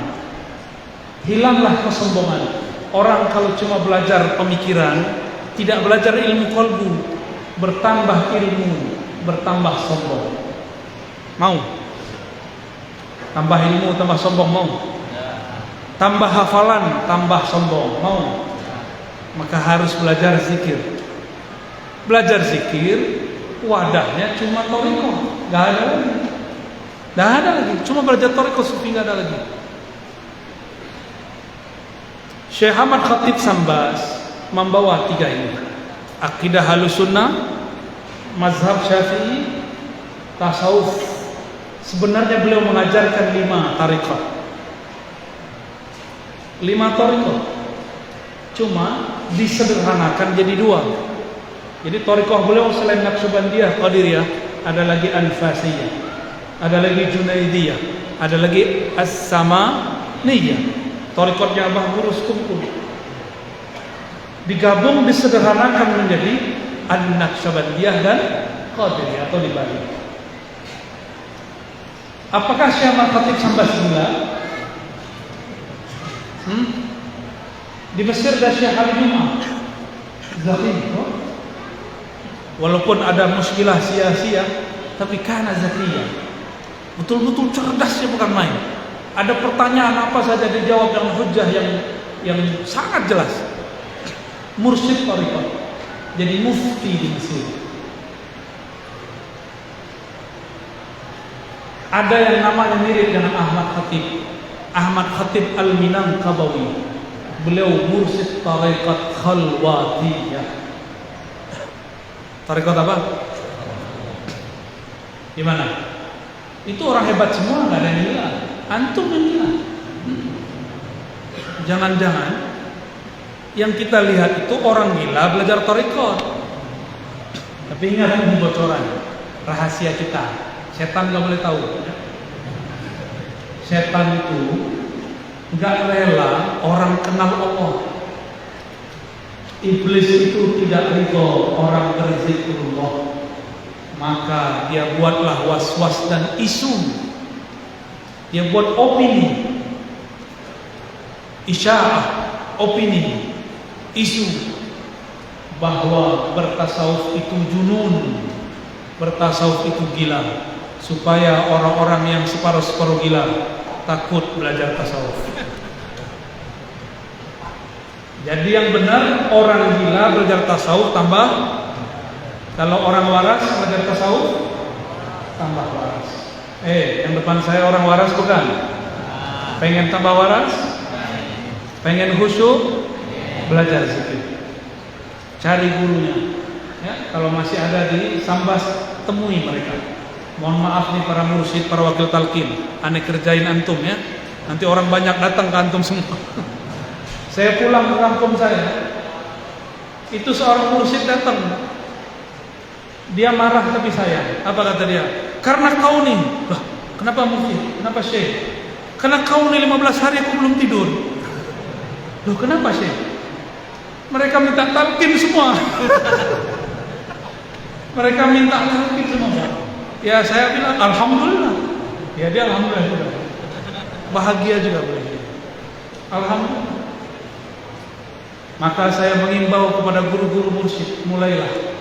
S1: Hilanglah kesombongan. Orang kalau cuma belajar pemikiran, tidak belajar ilmu qalbu, bertambah ilmu, bertambah sombong. Mau? Tambah ilmu, tambah sombong, mau? Tambah hafalan, tambah sombong, mau? Maka harus belajar zikir. Belajar zikir, wadahnya cuma thariqah, nggak ada lagi. Nggak ada lagi, cuma belajar thariqah sufi, nggak ada lagi. Syekh Ahmad Khatib Sambas membawa 3 ini: akidah Ahlussunnah, mazhab Syafi'i, tasawuf. Sebenarnya beliau mengajarkan 5 tariqah, 5 tariqah, cuma disederhanakan jadi 2. Jadi tariqah beliau selain Naqsyabandiyah, Qadiriyah, ada lagi Anfasiyah, ada lagi Junaidiyah, ada lagi As-Samaniyah. Tariqatnya Abah Gurus kumpul, digabung, disederhanakan menjadi An-Naqsyabandiyah dan Qadiriyah atau dibagi. Apakah Syekh Ahmad Khatib Sambas gila? Di Mesir ada Syekh Ali Jum'ah Zaki. Walaupun ada muskilah sia-sia, tapi kana zakiyah. Betul-betul cerdas, dia bukan main. Ada pertanyaan apa saja dijawab dengan hujjah yang sangat jelas. Mursyid tariqah, jadi mufti di Mesir. Ada yang namanya mirip dengan Ahmad Khatib, Ahmad Khatib Al-Minangkabawi. Beliau mursyid tariqat khalwatiyah. Tariqat apa? Gimana? Itu orang hebat semua, nggak ada yang gila. Antum yang gila. Jangan-jangan yang kita lihat itu orang gila belajar tariqat. Tapi ingat, ini bocoran rahasia kita. Setan nggak boleh tahu. Setan itu nggak rela orang kenal Allah. Iblis itu tidak ridho orang berzikrullah. Maka dia buatlah was-was dan isu. Dia buat opini, isya'ah, opini, isu bahwa bertasawuf itu junun, bertasawuf itu gila, supaya orang-orang yang separuh-separuh gila takut belajar tasawuf. Jadi yang benar, orang gila belajar tasawuf tambah, kalau orang waras belajar tasawuf tambah waras. Yang depan saya orang waras bukan? Pengen tambah waras? Pengen khusyuk? Belajar zikir. Cari gurunya. Ya, kalau masih ada di Sambas, temui mereka. Mohon maaf nih para mursyid, para wakil talqin, aneh kerjain antum ya. Nanti orang banyak datang ke antum semua. Saya pulang ke kampung saya, itu seorang mursyid datang. Dia marah tapi sayang. Apa kata dia? Karena kau nih. Loh, kenapa mursyid? Kenapa syekh? Karena kau nih 15 hari aku belum tidur. Loh, kenapa syekh? Mereka minta talqin semua. Mereka minta talqin semua. Ya saya bilang alhamdulillah. Ya dia alhamdulillah juga. Bahagia juga boleh. Alhamdulillah. Maka saya mengimbau kepada guru-guru mursyid, mulailah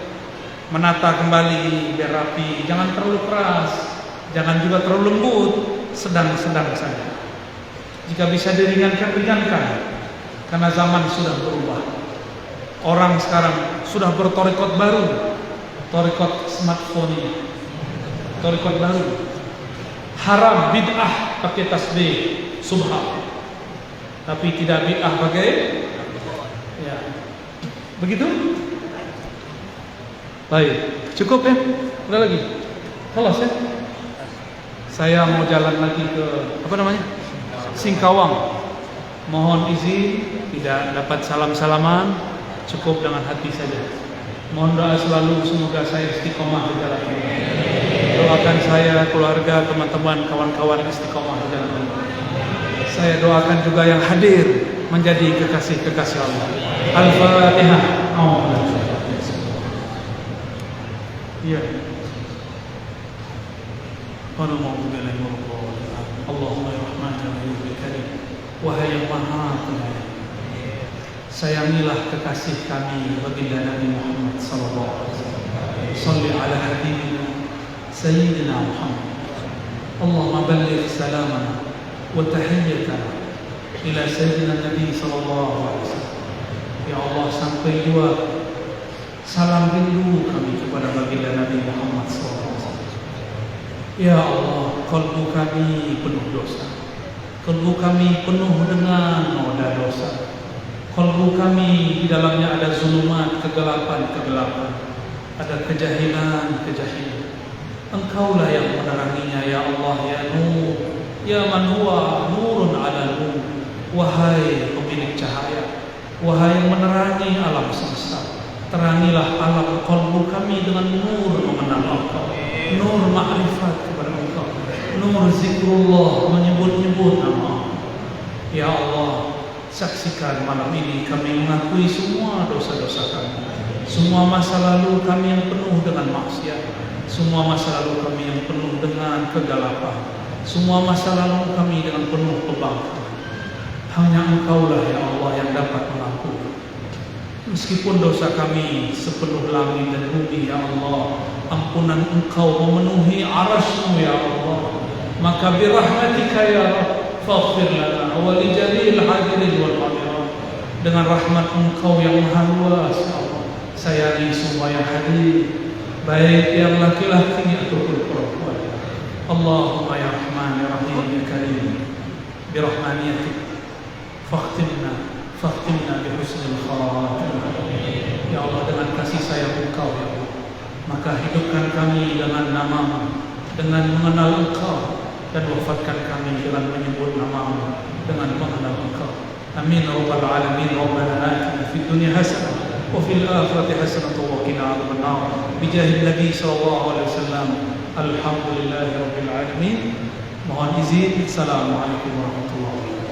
S1: menata kembali biar rapi, jangan terlalu keras, jangan juga terlalu lembut, sedang-sedang saja. Jika bisa diringankan, ringankan, karena zaman sudah berubah. Orang sekarang sudah bertorikot baru, torikot smartphone ini, torikot baru. Haram bid'ah pakai tasbih subhan, tapi tidak bid'ah pakai ya. Begitu? Baik, cukup ya? Udah lagi? Kelas ya? Saya mau jalan lagi ke apa namanya? Singkawang. Mohon izin, tidak dapat salam-salaman, cukup dengan hati saja. Mohon doa selalu semoga saya istiqomah di jalan ini. Doakan saya, keluarga, teman-teman, kawan-kawan istiqomah di jalan ini. Saya doakan juga yang hadir menjadi kekasih-kekasih Allah. Al-Fatihah. Iya. Allahumma ya Rahman ya Rahim Karim. Wahai yang Maha Penyayang, sayangilah kekasih kami baginda Nabi Muhammad sallallahu alaihi wasallam. Shalli ala habibina sayyidina Muhammad. Allahumma balligh salamana wa tahiyyatana ila sayyidina Nabi sallallahu alaihi wasallam. Ya Allah, sampai jua salam rindu kami kepada baginda Nabi Muhammad SAW. Ya Allah, kalbu kami penuh dosa, kalbu kami penuh dengan noda dosa, kalbu kami di dalamnya ada zulumat, kegelapan, ada kejahilan. Engkaulah yang meneranginya, ya Allah, ya Nur, ya man huwa nurun ala nur. Wahai pemilik cahaya, wahai yang menerangi alam semesta, terangilah alam qalbu kami dengan nur mengenal Engkau, nur ma'rifat kepada Engkau, nur zikrullah, menyebut-nyebut nama. Ya Allah, saksikan malam ini kami mengakui semua dosa-dosa kami, semua masa lalu kami yang penuh dengan maksiat, semua masa lalu kami yang penuh dengan kegelapan, semua masa lalu kami dengan penuh kebanggaan. Hanya Engkaulah ya Allah yang dapat mengampuni. Meskipun dosa kami sepenuh langit dan bumi, ya Allah, ampunan Engkau memenuhi arasmu, ya Allah. Maka birahmatika ya Rabb, faghfir lana wa li jami'il hadirin wal hadirat. Dengan rahmat Engkau yang maha luas, ya Allah, sayangi semua yang hadir, baik yang laki-laki ataupun perempuan. Allahumma ya Rahman ya Rahim ya Karim, birahmaniyatik Fakhtimna bi husnil khatimah. Ya Allah, dengan kasih sayang Engkau, ya Allah, maka hidupkan kami dengan nama-Mu, dengan mengenal Engkau, dan wafatkan kami dengan menyebut nama-Mu, dengan mengenal Engkau. Amin ya rabbal alamin. Rabbana atina fid dunya hasanah wa fil akhirati hasanah wa qina adzabannar. Bi jahil Nabi sallallahu alaihi wasallam. Alhamdulillahirabbil alamin. Mohon izin. Assalamualaikum warahmatullahi wabarakatuh.